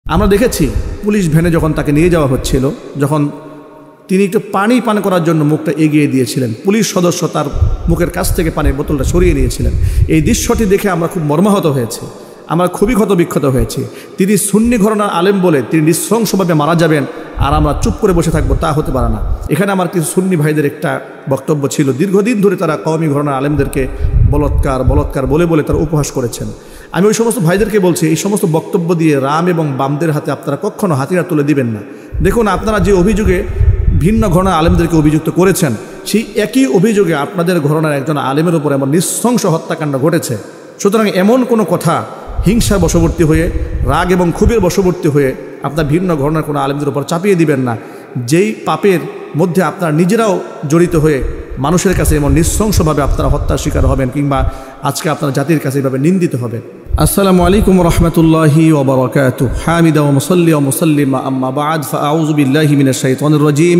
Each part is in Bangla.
আমরা দেখেছি পুলিশ ভ্যানে যখন তাকে নিয়ে যাওয়া হচ্ছিল, যখন তিনি একটু পানি পান করার জন্য মুখটা এগিয়ে দিয়েছিলেন, পুলিশ সদস্য তার মুখের কাছ থেকে পানির বোতলটা সরিয়ে নিয়েছিলেন। এই দৃশ্যটি দেখে আমরা খুব মর্মাহত হয়েছি, আমরা খুবই ক্ষতবিক্ষত হয়েছি। তিনি সুন্নি ঘরানার আলেম বলে তিনি নৃশংসভাবে মারা যাবেন আর আমরা চুপ করে বসে থাকবো, তা হতে পারে না। এখানে আমার কিছু সুন্নি ভাইদের একটা বক্তব্য ছিল, দীর্ঘদিন ধরে তারা কওমি ঘরানার আলেমদেরকে বলৎকার বলৎকার বলে বলে তারা উপহাস করেছেন। আমি ওই সমস্ত ভাইদেরকে বলছি, এই সমস্ত বক্তব্য দিয়ে রাম এবং বামদের হাতে আপনারা কখনো হাতিয়ার তুলে দিবেন না। দেখুন, আপনারা যে অভিযোগে ভিন্ন ঘরানার আলেমদেরকে অভিযুক্ত করেছেন, সেই একই অভিযোগে আপনাদের ঘরানার একজন আলেমের উপর এমন নৃশংস হত্যাকাণ্ড ঘটেছে। সুতরাং এমন কোনো কথা হিংসা বশবর্তী হয়ে, রাগ এবং ক্ষোভের বশবর্তী হয়ে আপনার ভিন্ন ঘরানার কোনো আলেমদের উপর চাপিয়ে দিবেন না, যেই পাপের মধ্যে আপনারা নিজেরাও জড়িত হয়ে মানুষের কাছে এমন নৃশংসভাবে আপনারা হত্যার শিকার হবেন, কিংবা আজকে আপনার জাতির কাছে এভাবে নিন্দিত হবেন। আসসালামু আলাইকুম রহমতুল্লাহি ওয়া বারাকাতুহু। হামিদা ওয়া মুসাল্লি ওয়া মুসাল্লিমা আম্মা বা'দ, ফাআউযু বিল্লাহি মিনাশ শাইতানির রাজীম।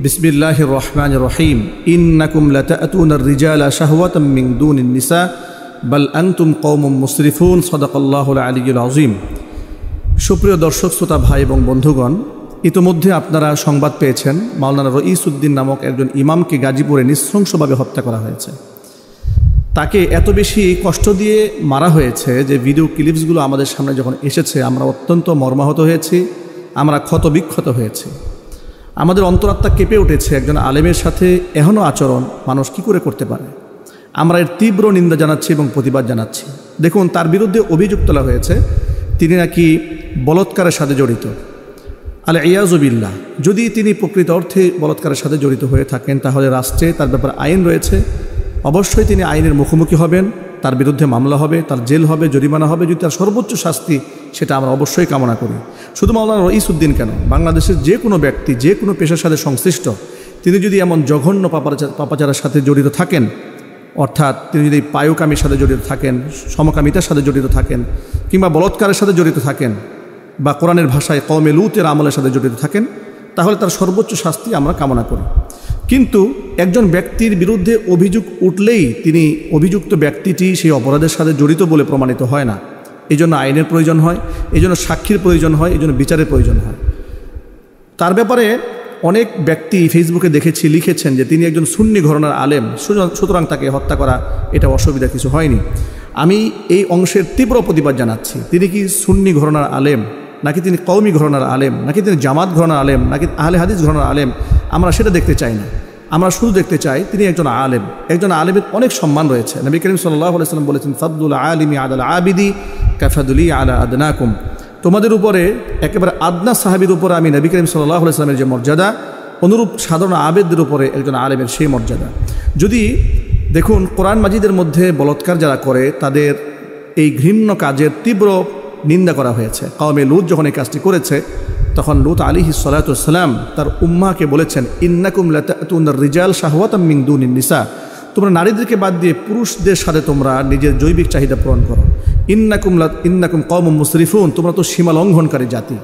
বিসমিল্লাহির রহমানির রহিম। ইন্নাকুম লাতা'তুনার রিজালা শাহওয়াতাম মিন দুনিন নিসা বাল আনতুম কওমুম মুসরিফুন। সাদাকাল্লাহুল আলিয়্যুল আযীম। সুপ্রিয় দর্শক শ্রোতা ভাই এবং বন্ধুগণ, ইতোমধ্যে আপনারা সংবাদ পেয়েছেন মাওলানা রঈসউদ্দিন নামক একজন ইমামকে গাজীপুরে নৃশংসভাবে হত্যা করা হয়েছে। তাকে এত বেশি কষ্ট দিয়ে মারা হয়েছে যে ভিডিও ক্লিপসগুলো আমাদের সামনে যখন এসেছে আমরা অত্যন্ত মর্মাহত হয়েছি, আমরা ক্ষতবিক্ষত হয়েছি। আমাদের অন্তরাত্মা কেঁপে উঠেছে। একজন আলেমের সাথে এখনও আচরণ মানুষ কি করে করতে পারে? আমরা এর তীব্র নিন্দা জানাচ্ছি এবং প্রতিবাদ জানাচ্ছি। দেখুন, তার বিরুদ্ধে অভিযোগ তোলা হয়েছে তিনি নাকি বলৎকারের সাথে জড়িত। আলে ইয়াজু বিল্লাহ। যদি তিনি প্রকৃত অর্থে বলৎকারের সাথে জড়িত হয়ে থাকেন, তাহলে রাষ্ট্রে তার ব্যাপারে আইন রয়েছে, অবশ্যই তিনি আইনের মুখোমুখি হবেন, তার বিরুদ্ধে মামলা হবে, তার জেল হবে, জরিমানা হবে। যদি তার সর্বোচ্চ শাস্তি, সেটা আমরা অবশ্যই কামনা করি। শুধু মাওলানা রঈসউদ্দিন কেন, বাংলাদেশের যে কোনো ব্যক্তি যে কোনো পেশার সাথে সংশ্লিষ্ট তিনি যদি এমন জঘন্য পাপাচারের সাথে জড়িত থাকেন, অর্থাৎ তিনি যদি পায়ুকামীর সাথে জড়িত থাকেন, সমকামিতার সাথে জড়িত থাকেন, কিংবা বলৎকারের সাথে জড়িত থাকেন, বা কোরআনের ভাষায় কওমে লূতের আমলের সাথে জড়িত থাকেন, তাহলে তার সর্বোচ্চ শাস্তি আমরা কামনা করি। কিন্তু একজন ব্যক্তির বিরুদ্ধে অভিযোগ উঠলেই তিনি অভিযুক্ত ব্যক্তিটি সেই অপরাধের সাথে জড়িত বলে প্রমাণিত হয় না। এই জন্য আইনের প্রয়োজন হয়, এই জন্য সাক্ষীর প্রয়োজন হয়, এই জন্য বিচারের প্রয়োজন হয়। তার ব্যাপারে অনেক ব্যক্তি ফেসবুকে দেখেছি লিখেছেন যে তিনি একজন সুন্নি ঘরানার আলেম, সুতরাং তাকে হত্যা করা এটা অসুবিধা কিছু হয়নি। আমি এই অংশের তীব্র প্রতিবাদ জানাচ্ছি। তিনি কি সুন্নি ঘরানার আলেম, নাকি তিনি কওমি ঘরানার আলেম, নাকি তিনি জামাত ঘরানার আলেম, নাকি আহলে হাদিস ঘরানার আলেম, আমরা সেটা দেখতে চাই না। আমরা শুধু দেখতে চাই তিনি একজন আলেম। একজন আলেমের অনেক সম্মান রয়েছে। নবী করিম সাল্লাল্লাহু আলাইহি ওয়াসাল্লাম বলেছেন, ফাদলুল আলিমি আলাল আবিদি কাফাদুলি আলা আদনাকুম। তোমাদের উপরে একেবারে আদনা সাহাবীর উপরে আমি নবী করিম সাল্লাল্লাহু আলাইহি ওয়াসাল্লামের যে মর্যাদা, অনুরূপ সাধারণ আবেদদের উপরে একজন আলেমের সেই মর্যাদা। যদি দেখুন, কোরআন মাজিদের মধ্যে বলৎকার যারা করে তাদের এই ঘৃণ্য কাজের তীব্র নিন্দা করা হয়েছে। কওমে লূত যখন এই কাজটি করেছে, তখন লূত আলাইহিস সালাতু ওয়াস সালাম তার উম্মাহকে বলেছেন, ইন্নাকুম লাতা'তুনার রিজাল শাহওয়াতাম মিন দুনিন নিসা। তোমরা নারীদেরকে বাদ দিয়ে পুরুষদের সাথে তোমরা নিজের জৈবিক চাহিদা পূরণ করো। ইন্নাকুম কওমুম মুসরিফুন, তোমরা তো সীমা লঙ্ঘনকারী জাতি।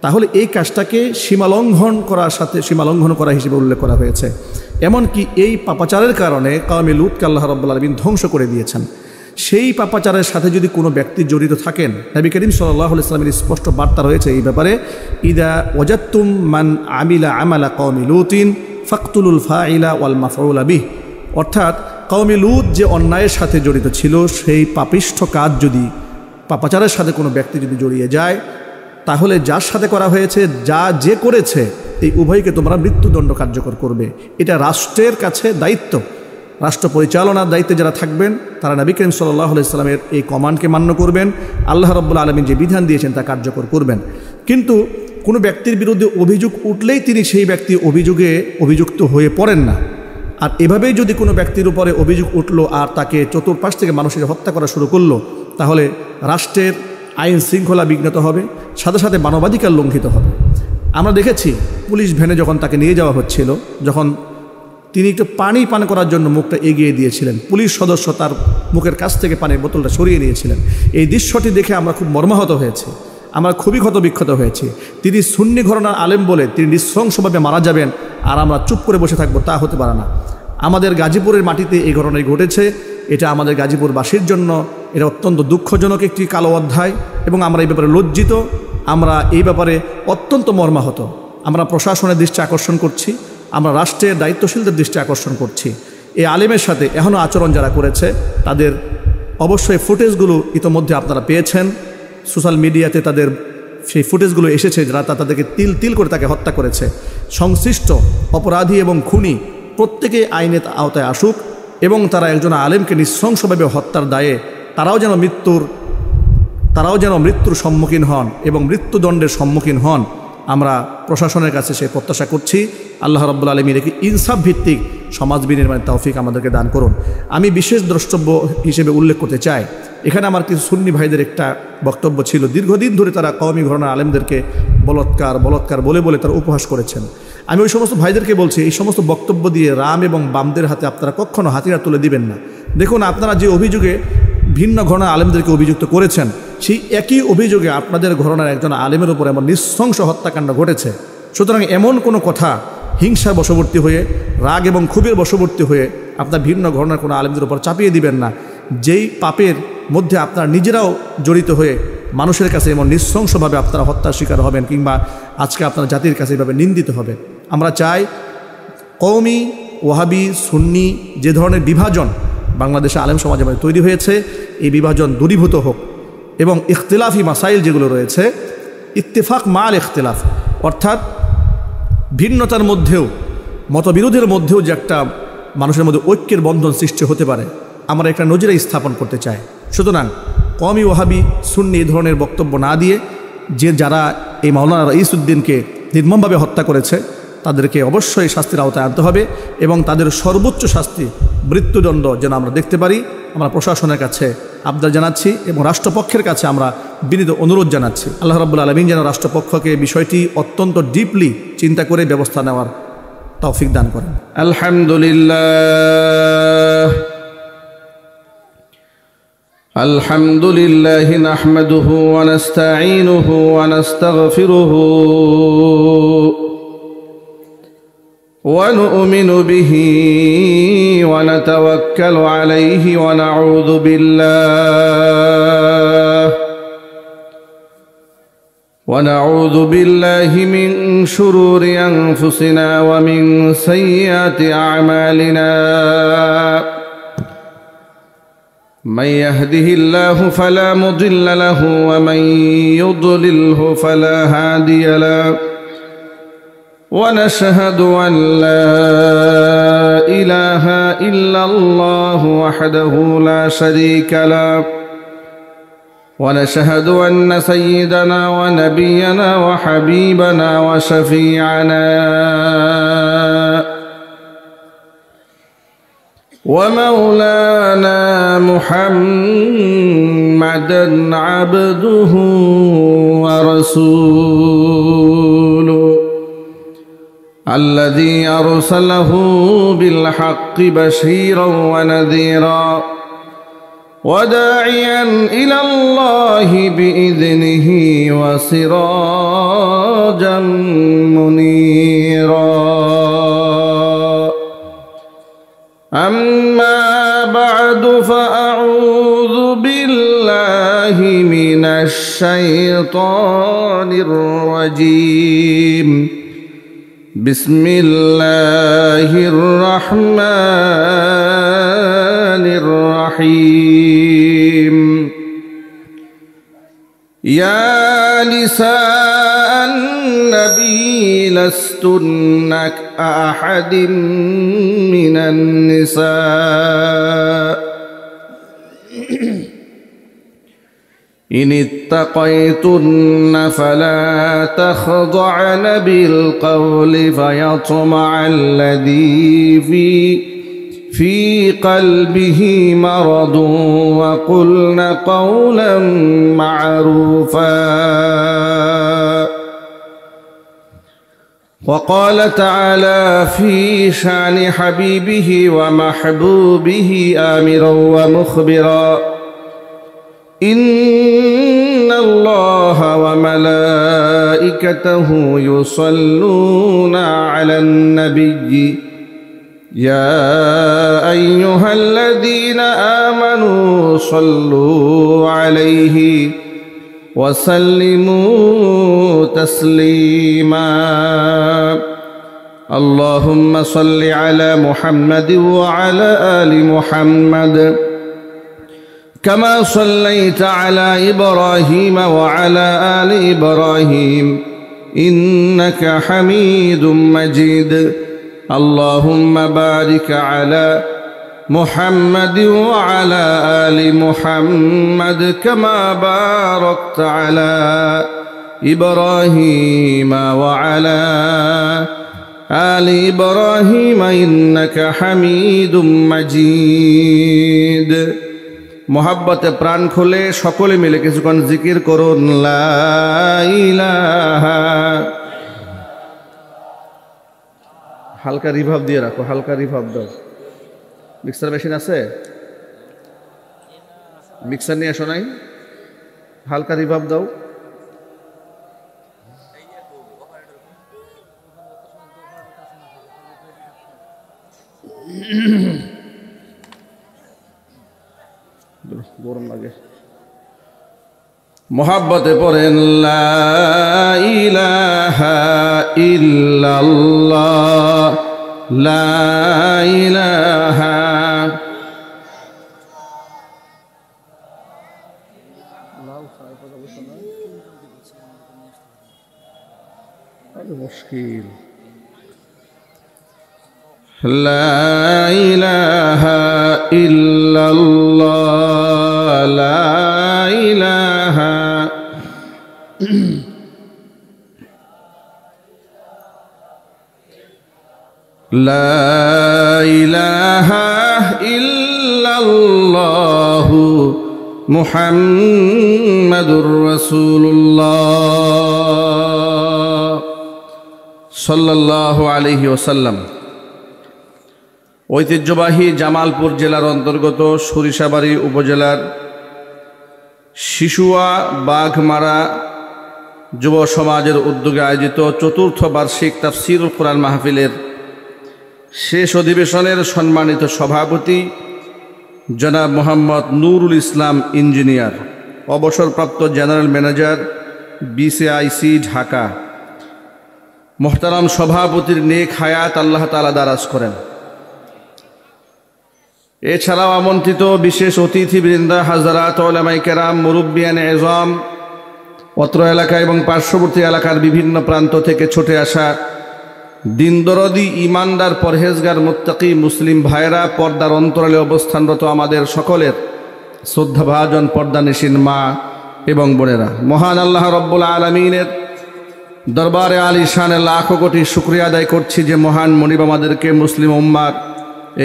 তাহলে এই কাজটাকে সীমা লঙ্ঘন করা হিসেবে উল্লেখ করা হয়েছে। এমনকি এই পাপাচারের কারণে কওমে লূতকে আল্লাহ রাব্বুল আলামিন ধ্বংস করে দিয়েছেন। সেই পাপাচারের সাথে যদি কোনো ব্যক্তি জড়িত থাকেন, নবী করিম সাল্লাল্লাহু আলাইহি ওয়াসাল্লামের স্পষ্ট বার্তা রয়েছে এই ব্যাপারে, ইদা ওয়াজাদতুম মান আমিলা আমালা কওমি লূতিন ফাকতুলুল ফাইলা ওয়াল মাফউলা বিহ। অর্থাৎ কওমে লূত যে অন্যায়ের সাথে জড়িত ছিল, সেই পাপিষ্ঠ কাজ যদি পাপাচারের সাথে কোনো ব্যক্তি যদি জড়িয়ে যায়, তাহলে যার সাথে করা হয়েছে, যে করেছে, এই উভয়কে তোমরা মৃত্যুদণ্ড কার্যকর করবে। এটা রাষ্ট্রের কাছে দায়িত্ব। রাষ্ট্র পরিচালনার দায়িত্বে যারা থাকবেন তারা নবী করিম সাল্লাল্লাহু আলাইহি ওয়াসাল্লামের এই কমান্ডকে মান্য করবেন, আল্লাহ রাব্বুল আলামিন যে বিধান দিয়েছেন তা কার্যকর করবেন। কিন্তু কোনো ব্যক্তির বিরুদ্ধে অভিযোগ উঠলেই তিনি সেই ব্যক্তি অভিযুক্ত হয়ে পড়েন না। আর এভাবেই যদি কোনো ব্যক্তির উপরে অভিযোগ উঠলো আর তাকে চতুর্পাশ থেকে মানুষের হত্যা করা শুরু করলো, তাহলে রাষ্ট্রের আইন শৃঙ্খলা বিঘ্নিত হবে, সাথে সাথে মানবাধিকার লঙ্ঘিত হবে। আমরা দেখেছি পুলিশ ভ্যানে যখন তাকে নিয়ে যাওয়া হচ্ছিল, যখন তিনি একটু পানি পান করার জন্য মুখটা এগিয়ে দিয়েছিলেন, পুলিশ সদস্য তার মুখের কাছ থেকে পানির বোতলটা সরিয়ে নিয়েছিলেন। এই দৃশ্যটি দেখে আমরা খুব মর্মাহত হয়েছি, আমরা খুবই ক্ষতবিক্ষত হয়েছি। তিনি সুন্নি ঘরানার আলেম বলে তিনি নৃশংসভাবে মারা যাবেন আর আমরা চুপ করে বসে থাকবো, তা হতে পারে না। আমাদের গাজীপুরের মাটিতে এই ঘটনাটি ঘটেছে। এটা আমাদের গাজীপুরবাসীর জন্য এটা অত্যন্ত দুঃখজনক একটি কালো অধ্যায় এবং আমরা এই ব্যাপারে লজ্জিত। আমরা এই ব্যাপারে অত্যন্ত মর্মাহত। আমরা প্রশাসনের দৃষ্টি আকর্ষণ করছি, আমরা রাষ্ট্রের দায়িত্বশীলদের দৃষ্টি আকর্ষণ করছি, এই আলেমের সাথে এখনও আচরণ যারা করেছে তাদের অবশ্যই ফুটেজগুলো ইতোমধ্যে আপনারা পেয়েছেন। সোশ্যাল মিডিয়াতে তাদের সেই ফুটেজগুলো এসেছে, যারা তাদেরকে তিল তিল করে তাকে হত্যা করেছে। সংশ্লিষ্ট অপরাধী এবং খুনি প্রত্যেকেই আইনের আওতায় আসুক এবং তারা একজন আলেমকে নৃশংসভাবে হত্যার দায়ে তারাও যেন মৃত্যুর সম্মুখীন হন এবং মৃত্যুদণ্ডের সম্মুখীন হন। আমরা প্রশাসনের কাছে সেই প্রত্যাশা করছি। আল্লাহ রাব্বুল আলামিন একে ইনসাফ ভিত্তিক সমাজ বিনির্মাণের তৌফিক আমাদেরকে দান করুন। আমি বিশেষ দ্রষ্টব্য হিসেবে উল্লেখ করতে চাই, এখানে আমার কিছু সুন্নি ভাইদের একটা বক্তব্য ছিল। দীর্ঘদিন ধরে তারা কওমি ঘরানার আলেমদেরকে বলৎকার বলে তারা উপহাস করেছেন। আমি ওই সমস্ত ভাইদেরকে বলছি, এই সমস্ত বক্তব্য দিয়ে রাম এবং বামদের হাতে আপনারা কখনো হাতিয়ার তুলে দিবেন না। দেখুন, আপনারা যে অভিযোগে ভিন্ন ঘরানার আলেমদেরকে অভিযুক্ত করেছেন, সেই একই অভিযোগে আপনাদের ঘরানার একজন আলেমের উপর এমন নৃশংস হত্যাকাণ্ড ঘটেছে। সুতরাং এমন কোনো কথা হিংসার বশবর্তী হয়ে, রাগ এবং ক্ষোভের বশবর্তী হয়ে আপনার ভিন্ন ঘরানার কোনো আলেমদের উপর চাপিয়ে দিবেন না, যেই পাপের মধ্যে আপনারা নিজেরাও জড়িত হয়ে মানুষের কাছে এমন নৃশংসভাবে আপনারা হত্যার শিকার হবেন, কিংবা আজকে আপনার জাতির কাছে এভাবে নিন্দিত হবে। আমরা চাই কওমি, ওয়াহাবি, সুন্নি যে ধরনের বিভাজন বাংলাদেশে আলেম সমাজের মধ্যে তৈরি হয়েছে, এই বিভাজন দূরীভূত হোক এবং ইখতিলাফি মাসাইল যেগুলো রয়েছে, ইত্তেফাক মাল ইখতিলাফ, অর্থাৎ ভিন্নতার মধ্যেও, মতবিরোধের মধ্যেও যে একটা মানুষের মধ্যে ঐক্যের বন্ধন সৃষ্টি হতে পারে, আমরা একটা নজির স্থাপন করতে চাই। সুতরাং কওমি, ওয়াহাবি, সুন্নি এই ধরনের বক্তব্য না দিয়ে যারা এই মাওলানা রঈসউদ্দিনকে নির্মমভাবে হত্যা করেছে তাদেরকে অবশ্যই শাস্তির আওতায় আনতে হবে এবং তাদের সর্বোচ্চ শাস্তি মৃত্যুদণ্ড যেন আমরা দেখতে পারি। আমরা প্রশাসনের কাছে আবদার জানাচ্ছি এবং রাষ্ট্রপক্ষের কাছে আমরা বিনীত অনুরোধ জানাচ্ছি। আল্লাহ রাব্বুল আলামিন যেন রাষ্ট্রপক্ষকে বিষয়টি অত্যন্ত ডিপলি চিন্তা করে ব্যবস্থা নেওয়ার তৌফিক দান করেন। আলহামদুলিল্লাহ নাহমাদুহু ওয়া নাস্তাঈনুহু ওয়া নাস্তাগফিরুহু ونؤمن به ونتوكل عليه ونعوذ بالله من شرور أنفسنا ومن سيئات أعمالنا من يهده الله فلا مضل له ومن يضلله فلا هادي له ونشهد أن لا إله إلا الله وحده لا شريك له ونشهد أن سيدنا ونبينا وحبيبنا وشفيعنا ومولانا محمدا عبده ورسوله الذي أرسله بالحق بشيرا ونذيرا وداعيا إلى الله بإذنه وسراجا منيرا أما بعد فأعوذ بالله من الشيطان الرجيم بسم الله الرحمن الرحيم يا نساء النبي لستن كأحد من النساء إن اتقيتن فلا تخضعن بالقول فيطمع الذي في قلبه مرض وقلن قولا معروفا وقال تعالى في شأن حبيبه ومحبوبه آمرا ومخبرا إن الله وملائكته يصلون على النبي يا أيها الذين آمنوا صلوا عليه وسلموا تسليما. اللهم صل على محمد وعلى آل محمد كما صليت على إبراهيم وعلى آل إبراهيم إنك حميد مجيد. اللهم بارك على محمد وعلى آل محمد كما باركت على إبراهيم وعلى آل إبراهيم إنك حميد مجيد. মোহাব্বতে প্রাণ খুলে সকলে মিলে কিছুক্ষণ জিকির করুন লা ইলাহা। হালকা রিভাব দিয়ে রাখো, হালকা রিভাব দাও। মিক্সার মেশিন আছে? মিক্সার নিয়ে আসো নাই? হালকা রিভাব দাও। গরম লাগে। মোহাব্বতে পড়েন লা ইলাহা ইল্লাল্লাহ লা ইলাহা মুশকিল লা ইলাহা ইল্লাল্লাহ লা ইলাহা লা ইলাহা ইল্লাল্লাহু মুহাম্মাদুর রাসূলুল্লাহ সাল্লাল্লাহু আলাইহি ওয়াসাল্লাম। ঐতিহ্যবাহী জামালপুর জেলার অন্তর্গত সরিষাবাড়ি উপজেলার শিশুয়া বাঘমারা যুব সমাজের উদ্যোগে আয়োজিত চতুর্থ বার্ষিক তাফসীরুল কোরআন মাহফিলের শেষ অধিবেশনের সম্মানিত সভাপতি জনাব মোহাম্মদ নুরুল ইসলাম ইঞ্জিনিয়ার, অবসরপ্রাপ্ত জেনারেল ম্যানেজার বিসিআইসি ঢাকা, মোহতারাম সভাপতির নেক হায়াত আল্লাহ তাআলা দারাজ করেন। এছাড়াও আমন্ত্রিত বিশেষ অতিথিবৃন্দ, হাজরাত উলামায়ে কেরাম, মুরব্বিয়ানে এজম, অত্র এলাকা এবং পার্শ্ববর্তী এলাকার বিভিন্ন প্রান্ত থেকে ছুটে আসা দিনদরদি, ইমানদার, পরহেজগার, মুত্তাকি মুসলিম ভাইরা, পর্দার অন্তরালে অবস্থানরত আমাদের সকলের শ্রদ্ধাভাজন পর্দানিশীন মা এবং বোনেরা, মহান আল্লাহ রব্বুল আলামিনের দরবারে আলিশানে লাখো কোটি শুকরিয়া আদায় করছি যে মহান মনিব আমাদেরকে মুসলিম উম্মার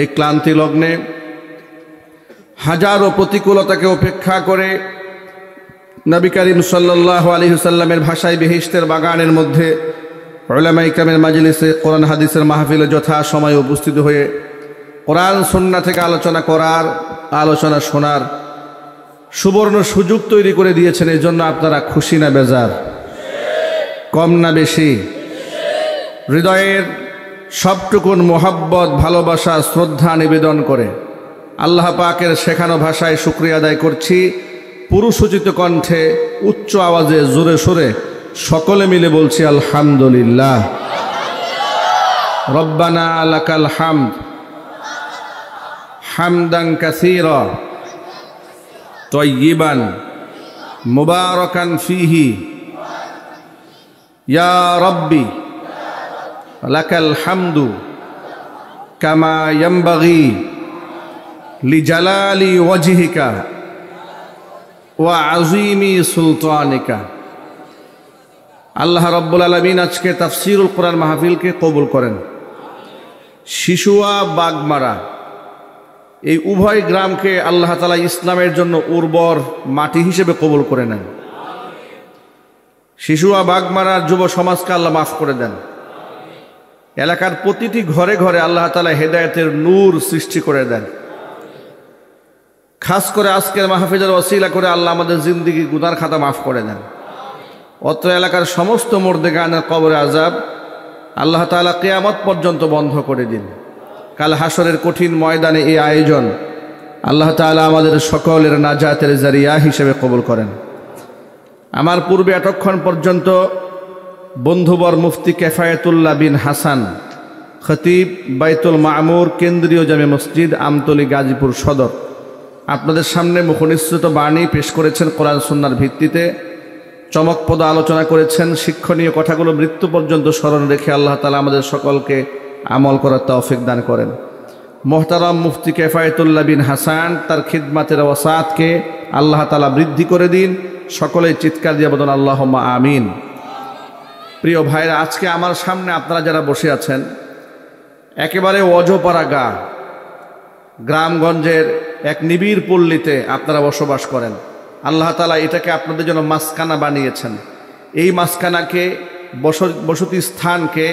এই ক্লান্তি লগ্নে হাজারো প্রতিকূলতাকে উপেক্ষা করে নবী করিম সাল্লাল্লাহু আলাইহি ওয়াসাল্লামের ভাষায় বেহেশতের বাগানের মধ্যে উলামায়ে কেরামের মাজলিসে কোরআন হাদিসের মাহফিলে যথা সময়ে উপস্থিত হয়ে কোরআন সুন্নাহ থেকে আলোচনা করার, আলোচনা শোনার সুবর্ণ সুযোগ তৈরি করে দিয়েছেন। এই জন্য আপনারা খুশি না বেজার? কম না বেশি? হৃদয়ের সবটুকুন মোহাব্বত, ভালোবাসা, শ্রদ্ধা নিবেদন করে আল্লাহ পাকের শেখানো ভাষায় শুকরিয়া আদায় করছি। পুরুষোচিত কণ্ঠে, উচ্চ আওয়াজে, জোরে সোরে সকলে মিলে বলছি আলহামদুলিল্লাহ। রব্বানা লাকাল হামদ হামদান কাসীরা তাইয়িবান মুবারাকান ফীহি ইয়া রব্বি লাকাল হামদু কামা ইয়ানবাগি লিজালালি ওয়াজহিকা ওয়া আযীমি সুলতানিকা। আল্লাহ রব্বুল আলামিন আজকে তাফসীরুল কোরআন মাহফিলকে কবুল করেন। শিশুয়া বাগমারা এই উভয় গ্রামকে আল্লাহ তাআলা ইসলামের জন্য উর্বর মাটি হিসেবে কবুল করে নেন। শিশুয়া বাগমারার যুব সমাজকে আল্লাহ মাফ করে দেন। এলাকার প্রতিটি ঘরে ঘরে আল্লাহ তাআলা হেদায়েতের নূর সৃষ্টি করে দেন। খাস করে আজকের মাহফিলের ওসিলা করে আল্লাহ আমাদের জিন্দেগি গুনার খাতা মাফ করে দেন। অত্র এলাকার সমস্ত মুর্দেগানের কবরে আযাব আল্লাহ তাআলা কিয়ামত পর্যন্ত বন্ধ করে দিন। কাল হাসরের কঠিন ময়দানে এই আয়োজন আল্লাহ তাআলা আমাদের সকলের নাজাতের জারিয়া হিসেবে কবুল করেন। আমার পূর্বে এতক্ষণ পর্যন্ত বন্ধুবর মুফতি কেফায়েতুল্লাহ বিন হাসান, খতিব বাইতুল মামুর কেন্দ্রীয় জামে মসজিদ, আমতলী, গাজীপুর সদর, আপনাদের সামনে মুখনিসৃত বাণী পেশ করেছেন। কোরআন সুন্নাহর ভিত্তিতে চমকপ্রদ আলোচনা করেছেন। শিক্ষণীয় কথাগুলো মৃত্যু পর্যন্ত স্মরণ রেখে আল্লাহ তাআলা আমাদের সকলকে আমল করার তৌফিক দান করেন। মোহতারাম মুফতি কেফায়েতুল্লাহ বিন হাসান, তার খিদমাতের ওয়াসাতকে আল্লাহ তাআলা বৃদ্ধি করে দিন। সকলেই চিৎকার দিয়ে বলুন আল্লাহুম্মা আমিন। প্রিয় ভাইরা, আজকে আমার সামনে আপনারা যারা বসে আছেন, একেবারে অজপাড়া গ্রামগঞ্জের এক নিবিড় পল্লীতে আপনারা বসবাস করেন। আল্লাহ তাআলা এটাকে আপনাদের জন্য মাসকানা বানিয়েছেন। এই মাসকানাকে, বসতি স্থানকে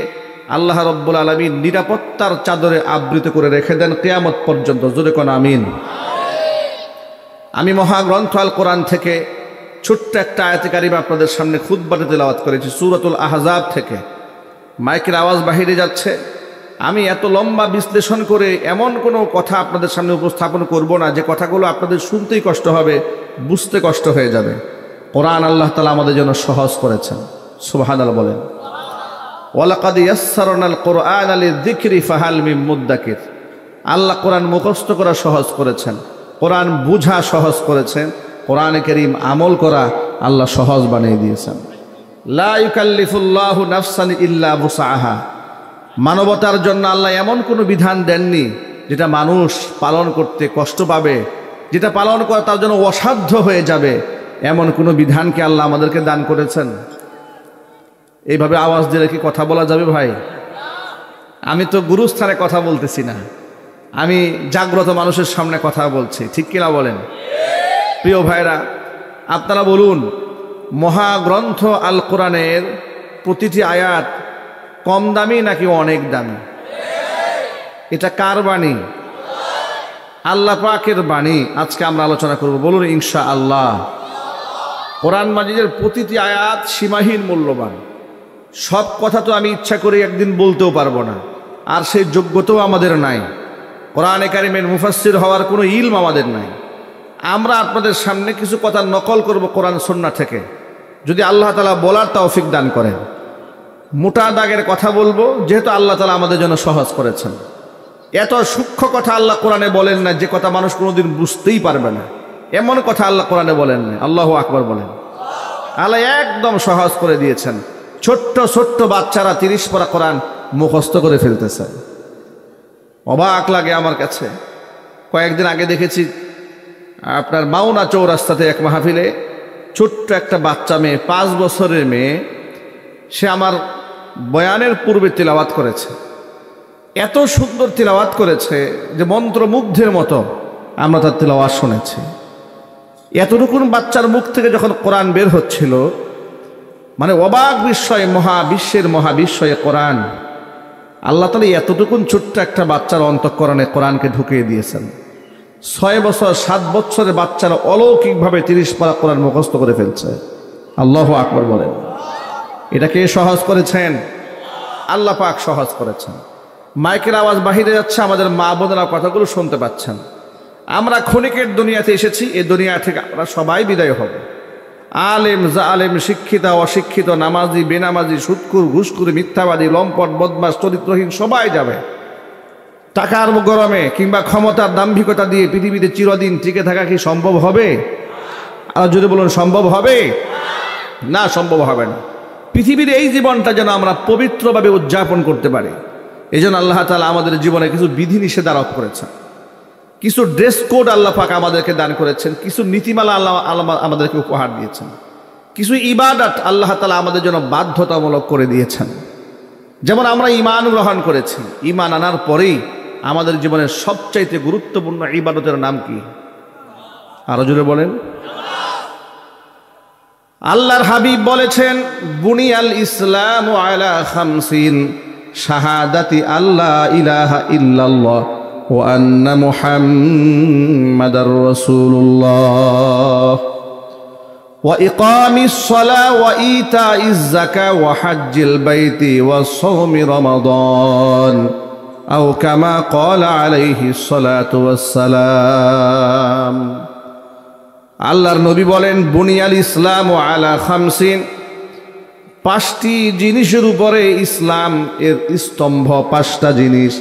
আল্লাহ রব্বুল আলামিন নিরাপত্তার চাদরে আবৃত করে রেখে দেন কিয়ামত পর্যন্ত। জোরে কোন আমিন। আমি মহাগ্রন্থ আল কোরআন থেকে ছোট্ট একটা আয়াতে কারিমা আপনাদের সামনে খুতবাতে তেলাওয়াত করেছি, সূরাতুল আহজাব থেকে। মাইকের আওয়াজ বাহিরে যাচ্ছে। আমি এত লম্বা বিশ্লেষণ করে এমন কোনো কথা আপনাদের সামনে উপস্থাপন করব না যে কথাগুলো আপনাদের শুনতেই কষ্ট হবে, বুঝতে কষ্ট হয়ে যাবে। কোরআন আল্লাহ তাআলা আমাদের জন্য সহজ করেছেন। সুবহানাল্লাহ বলেন। ওয়ালাকাদ ইয়াসসারনাল কুরআনা লিযিকরি ফাহাল মিন মুদ্দাকির। আল্লাহ কোরআন মুখস্থ করা সহজ করেছেন, কোরআন বুঝা সহজ করেছেন, কোরআনে কারীম আমল করা আল্লাহ সহজ বানিয়ে দিয়েছেন। লা ইউকাল্লিফুল্লাহু নাফসান ইল্লা বুসআহা। মানবতার জন্য আল্লাহ এমন কোনো বিধান দেননি যেটা মানুষ পালন করতে কষ্ট পাবে, যেটা পালন করা তার জন্য অসাধ্য হয়ে যাবে, এমন কোনো বিধানকে আল্লাহ আমাদেরকে দান করেছেন। এইভাবে আওয়াজ দিলে কি কথা বলা যাবে ভাই? আমি তো গুরুস্থানে কথা বলতেছি না, আমি জাগ্রত মানুষের সামনে কথা বলছি, ঠিক কিনা বলেন? প্রিয় ভাইরা, আপনারা বলুন, মহাগ্রন্থ আল কোরআনের প্রতিটি আয়াত কম দামি নাকি অনেক দামি? এটা কার বাণী? আল্লাহ পাকের বাণী। আজকে আমরা আলোচনা করব, বলুন ইনশাআল্লাহ। কোরআন মাজিদের প্রতিটি আয়াত সীমাহীন মূল্যবান। সব কথা তো আমি ইচ্ছা করে একদিন বলতেও পারবো না, আর সেই যোগ্যতাও আমাদের নাই। কোরআনে কারিমের মুফাসসির হওয়ার কোনো ইলম আমাদের নাই। আমরা আপনাদের সামনে কিছু কথা নকল করব কোরআন সুন্নাহ থেকে, যদি আল্লাহ তাআলা বলার তৌফিক দান করেন। মোটা দাগের কথা বলবো, যেহেতু আল্লাহ তাআলা আমাদের জন্য সহজ করেছেন। এত সূক্ষ্ম কথা আল্লাহ কোরআনে বলেন না যে কথা মানুষ কোনোদিন বুঝতেই পারবে না, এমন কথা আল্লাহ কোরআনে বলেন না। আল্লাহু আকবার বলেন। আল্লাহ একদম সহজ করে দিয়েছেন। ছোট্ট ছোট্ট বাচ্চারা 30 পারা কোরআন মুখস্থ করে ফেলতেছে। অবাক লাগে আমার কাছে। কয়েকদিন আগে দেখেছি আপনার মাওনা চৌরাস্তাতে এক মাহফিলে ছোট্ট একটা বাচ্চা মেয়ে, 5 বছরের মেয়ে, সে আমার বয়ানের পূর্বে তিলাওয়াত করেছে। এত সুন্দর তিলাওয়াত করেছে যে মন্ত্রমুগ্ধের মতো আমরা তার তিলাওয়াত শুনেছি। এতটুকুন বাচ্চার মুখ থেকে যখন কোরআন বের হচ্ছিল, মানে অবাক বিস্ময়, মহাবিশ্বের মহাবিস্ময়ে কোরআন। আল্লাহ তাআলা এতটুকুন ছোট্ট একটা বাচ্চার অন্তঃকরণে কোরআনকে ঢুকিয়ে দিয়েছেন। 6 বছর 7 বছরের বাচ্চারা অলৌকিকভাবে 30 পারা কোরআন মুখস্থ করে ফেলছে। আল্লাহু আকবার বলেন। এটা কে সহজ করেছেন? আল্লাহ পাক সহজ করেছেন। মাইকের আওয়াজ বাহিরে যাচ্ছে, আমাদের মা বোনেরা কথাগুলো শুনতে পাচ্ছেন। আমরা ক্ষণিকের দুনিয়াতে এসেছি, এই দুনিয়া থেকে আমরা সবাই বিদায় হব। আলেম জালেম, শিক্ষিত অশিক্ষিত, নামাজি বেনামাজি, সুদখোর ঘুষখোর, মিথ্যাবাদী, লম্পট বদমাশ, চরিত্রহীন সবাই যাবে। টাকার গরমে কিংবা ক্ষমতার দাম্ভিকতা দিয়ে পৃথিবীতে চিরদিন টিকে থাকা কি সম্ভব হবে? আর যদি বলুন সম্ভব হবে? না, সম্ভব হবে না। পৃথিবীর এই জীবনটা যেন আমরা পবিত্রভাবে উদযাপন করতে পারি, এই জন্য আল্লাহ তাআলা আমাদের জীবনে কিছু বিধিনিষেধ আরোপ করেছেন, কিছু ড্রেস কোড আল্লাহ পাক আমাদেরকে দান করেছেন, কিছু নীতিমালা আল্লাহ আমাদেরকে উপহার দিয়েছেন, কিছু ইবাদত আল্লাহ তাআলা আমাদের জন্য বাধ্যতামূলক করে দিয়েছেন। যেমন আমরা ঈমান গ্রহণ করেছি, ঈমান আনার পরেই আমাদের জীবনের সবচাইতে গুরুত্বপূর্ণ ইবাদতের নাম কি? আরো জোরে বলেন। আল্লাহর হাবিব বলেছেন, বুনিয়াল ইসলামু আলা খামসিন, শাহাদাতি আল্লা ইলাহা ইল্লাল্লাহ ওয়া আন্না মুহাম্মাদার রাসূলুল্লাহ ওয়া ইকামিস সালাহ ওয়া ইতাইজ যাকাহ ওয়া হজ্জিল বাইতি ওয়া সাওমি রমাদান আও কামা ক্বালা আলাইহিস সালাতু ওয়াস সালাম। আল্লাহর নবী বলেন, বুনিয়াল ইসলাম ও আলা খামসিন, 5টি জিনিসের উপরে ইসলাম এর স্তম্ভ, 5টা জিনিস,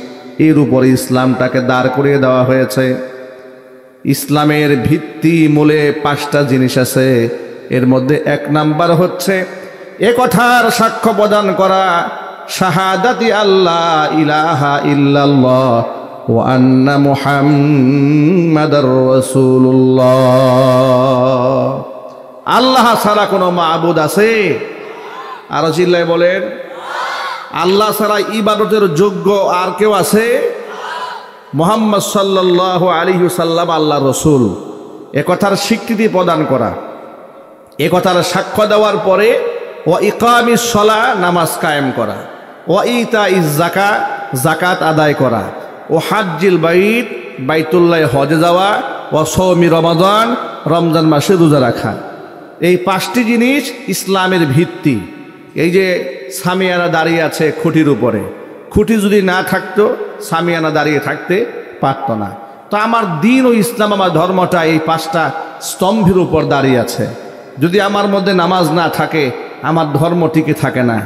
এর উপরে ইসলামটাকে দাঁড় করিয়ে দেওয়া হয়েছে। ইসলামের ভিত্তি মূলে 5টা জিনিস আছে। এর মধ্যে 1 নাম্বার হচ্ছে এ কথার সাক্ষ্য প্রদান করা, শাহাদাতি আল্লাহ ইলাহা ইল্লাল্লাহ ওয়া আন্না মুহাম্মাদার রাসূলুল্লাহ। আল্লাহ ছাড়া কোনো মাবুদ আছে? আরো চিল্লায় বলেন, আল্লাহ ছাড়া ইবাদতের যোগ্য আর কেউ আছে? মুহাম্মদ সাল্লাল্লাহু আলাইহি ওয়াসাল্লাম আল্লাহর রাসূল, এ কথার স্বীকৃতি প্রদান করা, এ কথার সাক্ষ্য দেওয়ার পরে ওয়া ইকামিস সালাহ, নামাজ কায়েম করা, ওয়া ইতাইজ যাকাত, যাকাত আদায় করা, ও হাজ্জিল বাইত, বাইতুল্লাহ হজে যাওয়া, ওয়া সওমি রমাদান, রমজান মাসে রোজা রাখা। এই 5টি জিনিস ইসলামের ভিত্তি। এই যে সামিয়ানা দাঁড়িয়ে আছে খুঁটির উপরে, খুঁটি যদি না থাকতো সামিয়ানা দাঁড়িয়ে থাকতে পারত না। তো আমার দিন ও ইসলাম, আমার ধর্মটা এই 5টা স্তম্ভের উপর দাঁড়িয়ে আছে। যদি আমার মধ্যে নামাজ না থাকে আমার ধর্ম টিকে থাকে না।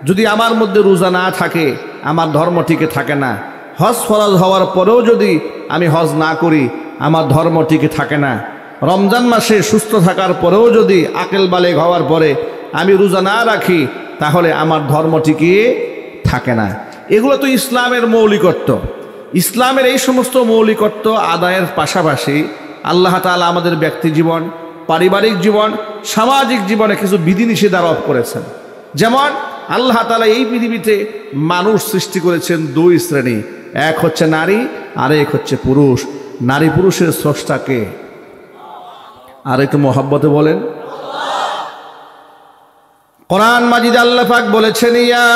যদি আমার মধ্যে রোজা না থাকে আমার ধর্ম টিকে থাকে না। হজ ফরজ হওয়ার পরেও যদি আমি হজ না করি আমার ধর্ম টিকে থাকে না। রমজান মাসে সুস্থ থাকার পরেও যদি আকেল বালেগ হওয়ার পরে আমি রোজা না রাখি তাহলে আমার ধর্ম টিকিয়ে থাকে না। এগুলো তো ইসলামের মৌলিকত্ব। ইসলামের এই সমস্ত মৌলিকত্ব আদায়ের পাশাপাশি আল্লাহ তাআলা আমাদের ব্যক্তি জীবন, পারিবারিক জীবন, সামাজিক জীবনে কিছু বিধিনিষেধ আরোপ করেছেন। যেমন আল্লাহ তাআলা এই পৃথিবীতে মানুষ সৃষ্টি করেছেন 2 শ্রেণী, এক হচ্ছে নারী আর এক হচ্ছে পুরুষ। নারী পুরুষের স্রষ্টাকে আর একটু মহব্বতে বলেন। কোরআন মাজিদে আল্লাহ পাক বলেছেন, ইয়া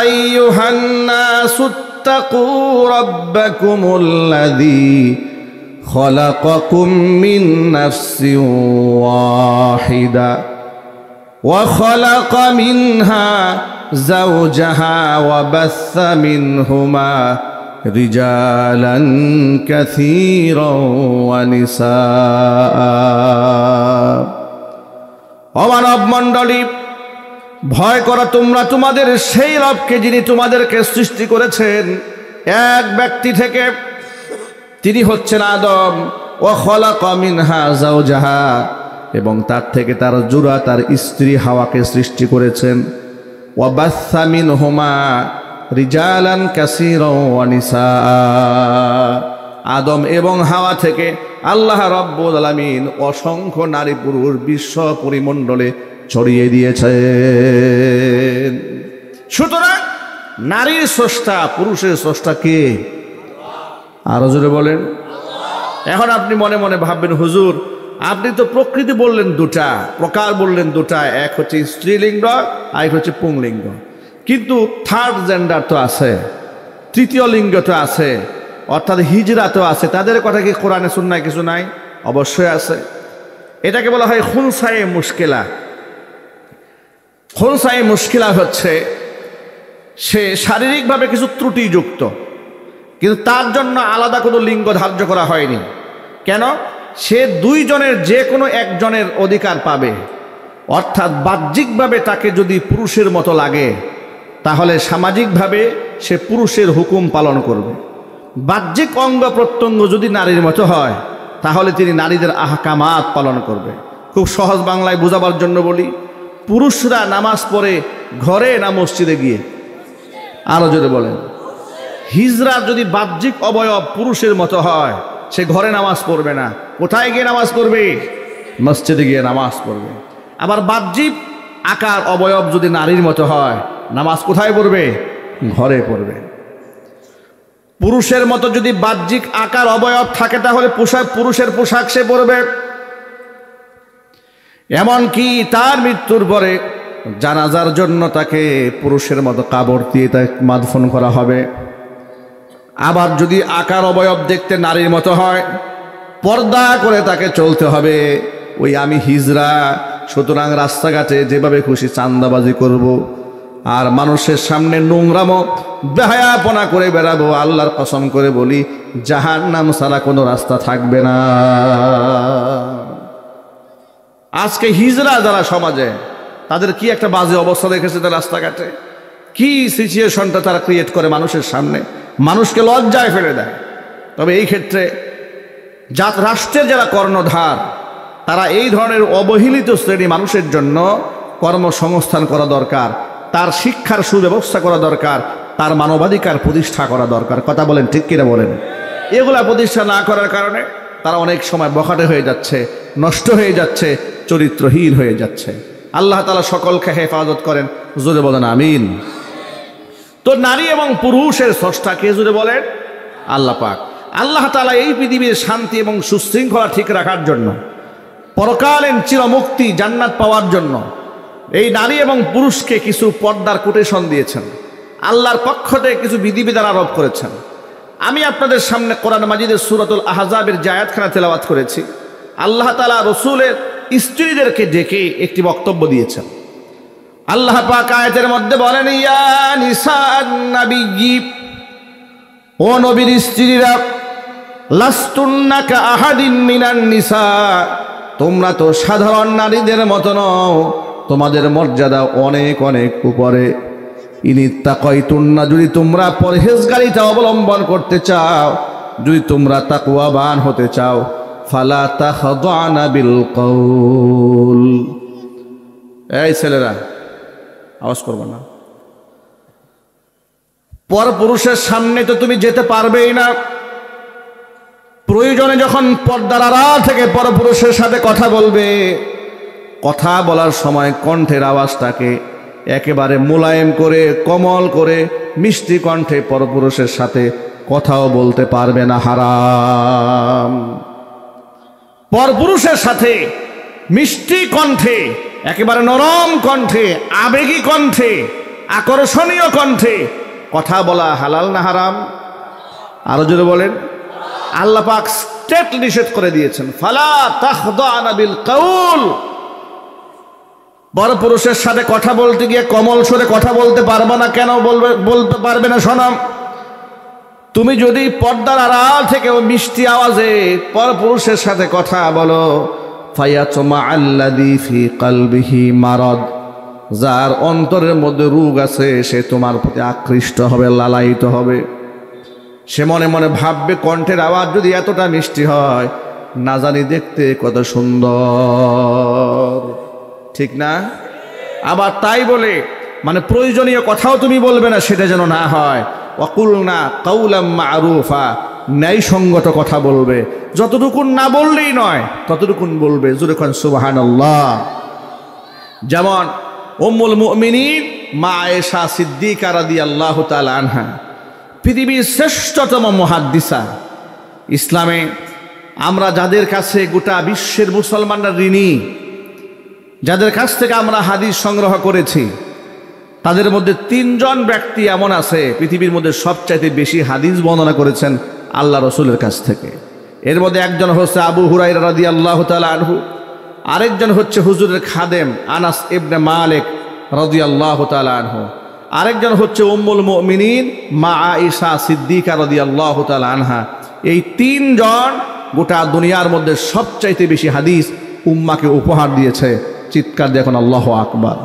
আইয়ুহান নাসুত্তাকু রাব্বাকুমুল্লাযী খলাকাকুম মিন নাফসিন ওয়াহিদা ওয়া খালাকা মিনহা যাওজাহা ওয়া বাসসা মিনহুমা রিজালান কাসীরান ওয়া নিসাআ। ও মানব মণ্ডলী, ভয় করো তোমরা তোমাদের সেই রবকে যিনি তোমাদেরকে সৃষ্টি করেছেন এক ব্যক্তি থেকে, তিনি হচ্ছেন আদম। ওয়া খালাকা মিনহা যাওজাহা, এবং তার থেকে তার জোড়া তার স্ত্রী হাওয়াকে সৃষ্টি করেছেন। ওয়া বাসসা মিনহুমা রিজালান কাসীরান ওয়া নিসাআ। আদম এবং হাওয়া থেকে আল্লাহ রাব্বুল আলামিন অসংখ্য নারী পুরুষ বিশ্ব পরিমণ্ডলে ছড়িয়ে দিয়েছেন। সুতরাং নারীর স্রষ্টা, পুরুষের স্রষ্টা কে? আরো জোরে বলেন। এখন আপনি মনে মনে ভাববেন, হুজুর আপনি তো প্রকৃতি বললেন 2টা, প্রকার বললেন 2টা, এক হচ্ছে স্ত্রীলিঙ্গ আর এক হচ্ছে পুংলিঙ্গ, কিন্তু থার্ড জেন্ডার তো আছে, তৃতীয় লিঙ্গ তো আছে, অর্থাৎ হিজরা তো আছে। তাদের কথা কি কোরআনে সুন্নায় কিছু নাই? অবশ্যই আছে। এটাকে বলা হয় খুনসায়ে মুশকিলা। খুনসায়ে মুশকিলা হচ্ছে সে শারীরিকভাবে কিছু ত্রুটিযুক্ত, কিন্তু তার জন্য আলাদা কোনো লিঙ্গ ধার্য করা হয়নি। কেন? সে 2 জনের যে কোনো একজনের অধিকার পাবে। অর্থাৎ বাহ্যিকভাবে তাকে যদি পুরুষের মতো লাগে তাহলে সামাজিকভাবে সে পুরুষের হুকুম পালন করবে। বাহ্যিক অঙ্গ প্রত্যঙ্গ যদি নারীর মতো হয় তাহলে তিনি নারীদের আহকামাত পালন করবে। খুব সহজ বাংলায় বোঝাবার জন্য বলি, পুরুষরা নামাজ পড়ে ঘরে না মসজিদে গিয়ে? আরো জোরে বলেন। হিজরা যদি বাহ্যিক অবয়ব পুরুষের মতো হয় সে ঘরে নামাজ পড়বে না। কোথায় গিয়ে নামাজ পড়বে? মসজিদে গিয়ে নামাজ পড়বে। আবার বাহ্যিক আকার অবয়ব যদি নারীর মতো হয় নামাজ কোথায় পড়বে? ঘরে পড়বে। পুরুষের মতো যদি বাহ্যিক আকার অবয়ব থাকে তাহলে পুরুষের পোশাক সে পরবে। এমনকি তার মৃত্যুর পরে জানাজার জন্য তাকে পুরুষের মতো কাপড় দিয়ে তাকে মাদফন করা হবে। আবার যদি আকার অবয়ব দেখতে নারীর মতো হয় পর্দা করে তাকে চলতে হবে। ওই আমি হিজরা, সুতরাং রাস্তাঘাটে যেভাবে খুশি চাঁদাবাজি করব আর মানুষের সামনে নোংরামো বেহায়াপনা করে বেড়াবো। আল্লাহর কসম করে বলি জাহান্নাম ছাড়া কোনো রাস্তা থাকবে না। আজকে হিজড়া যারা সমাজে, তাদের কি একটা বাজে অবস্থা দেখেছে তার রাস্তাঘাটে, কি সিচুয়েশনটা তারা ক্রিয়েট করে মানুষের সামনে, মানুষকে লজ্জায় ফেলে দেয়। তবে এই ক্ষেত্রে রাষ্ট্রের যারা কর্ণধার, তারা এই ধরনের অবহেলিত শ্রেণী মানুষের জন্য কর্মসংস্থান করা দরকার, তার শিক্ষার সুব্যবস্থা করা দরকার, তার মানবাধিকার প্রতিষ্ঠা করা দরকার। কথা বলেন, ঠিক কিনা বলেন? এগুলা প্রতিষ্ঠা না করার কারণে তারা অনেক সময় বখাটে হয়ে যাচ্ছে, নষ্ট হয়ে যাচ্ছে, চরিত্রহীন হয়ে যাচ্ছে। আল্লাহ তাআলা সকলকে হেফাজত করেন, জোরে বলেন আমিন। তো নারী এবং পুরুষের স্রষ্টা কে, জোরে বলেন? আল্লাহ পাক। আল্লাহ তাআলা এই পৃথিবীর শান্তি এবং সুশৃঙ্খলা ঠিক রাখার জন্য, পরকালীন চিরমুক্তি জান্নাত পাওয়ার জন্য এই নারী এবং পুরুষকে কিছু পর্দার কোটেশন দিয়েছেন। আল্লাহর পক্ষ থেকে কিছু বিধিবিধান আরোপ করেছেন। আমি আপনাদের সামনে কোরআন মাজিদের সূরাতুল আহজাবের যে আয়াতখানা তেলাওয়াত করেছি, আল্লাহ তাআলা রাসূলের স্ত্রীদেরকে ডেকে একটি বক্তব্য দিয়েছেন। আল্লাহ পাক আয়াতের মধ্যে বলেন, ইয়া নিসান নাবিয়্যি, ও নবীর স্ত্রীরা, লাস্তুন্না কা আহাদিন মিনান নিসা, তোমরা তো সাধারণ নারীদের মতো নও, তোমাদের মর্যাদা অনেক অনেক উপরে। ইনিত্তাকাইতুন্না, যদি তোমরা পরহেজগারিতা অবলম্বন করতে চাও, যদি তোমরা তাকওয়াবান হতে চাও, ফালা তাখদানা বিল কওল। এই ছেলেরা, আওয়াজ করবে না। পরপুরুষের সামনে তো তুমি যেতে পারবেই না। প্রয়োজনে যখন পর্দার আড়াল থেকে পরপুরুষের সাথে কথা বলবে, কথা বলার সময় কণ্ঠের আওয়াজটাকে একেবারে মোলায়েম করে, কোমল করে, মিষ্টি কণ্ঠে পরপুরুষের সাথে কথাও বলতে পারবে না, হারাম। পরপুরুষের সাথে মিষ্টি কণ্ঠে, একেবারে নরম কণ্ঠে, আবেগী কণ্ঠে, আকর্ষণীয় কণ্ঠে কথা বলা হালাল না হারাম? আরো জোরে বলেন। আল্লাহ পাক স্ট্রেট নিষেধ করে দিয়েছেন, ফালা তাখদানা বিল কওল। পরপুরুষের সাথে কথা বলতে গিয়ে কমল সুরে কথা বলতে পারবে না। কেন বলতে পারবে না? শোনাম, তুমি যদি পর্দার আড়াল থেকে মিষ্টি আওয়াজে পরপুরুষের সাথে কথা বলো, ফায়াতমা আল্লাযী ফি কলবিহি মারাদ, যার অন্তরের মধ্যে রোগ আছে, সে তোমার প্রতি আকৃষ্ট হবে, লালায়িত হবে। সে মনে মনে ভাববে, কণ্ঠের আওয়াজ যদি এতটা মিষ্টি হয়, না জানি দেখতে কত সুন্দর, ঠিক না? আবার তাই বলে মানে প্রয়োজনীয় কথাও তুমি বলবে না, সেটা যেন না হয়। ওয়াকুলনা কাওলাম মারুফা, ন্যায়সঙ্গত কথা বলবে। যতটুকুন না বললেই নয়, ততটুকুন বলবে। জোরে কোন সুবহানাল্লাহ। যেমন উম্মুল মুমিনিন মা আয়েশা সিদ্দিকা রাদিয়াল্লাহু তাআলা আনহা, পৃথিবীর শ্রেষ্ঠতম মুহাদ্দিসা। ইসলামে আমরা যাদের কাছে গোটা বিশ্বের মুসলমানরা ঋণী, যাদের কাছ থেকে আমরা হাদিস সংগ্রহ করেছি, তাদের মধ্যে 3 জন ব্যক্তি এমন আছে পৃথিবীর মধ্যে সবচাইতে বেশি হাদিস বর্ণনা করেছেন আল্লাহ রসুলের কাছ থেকে। এর মধ্যে একজন হচ্ছে আবু হুরায়রা রাদিয়াল্লাহু তাআলা আনহু, আরেকজন হচ্ছে হুজুরের খাদেম আনাস ইবনে মালিক রাদিয়াল্লাহু তাআলা আনহু, আরেকজন হচ্ছে উম্মুল মুমিনিন মা আয়েশা সিদ্দিকা রাদিয়াল্লাহু তাআলা আনহা। এই 3 জন গোটা দুনিয়ার মধ্যে সবচাইতে বেশি হাদিস উম্মাকে উপহার দিয়েছে। চিৎকার দেখুন আল্লাহু আকবার।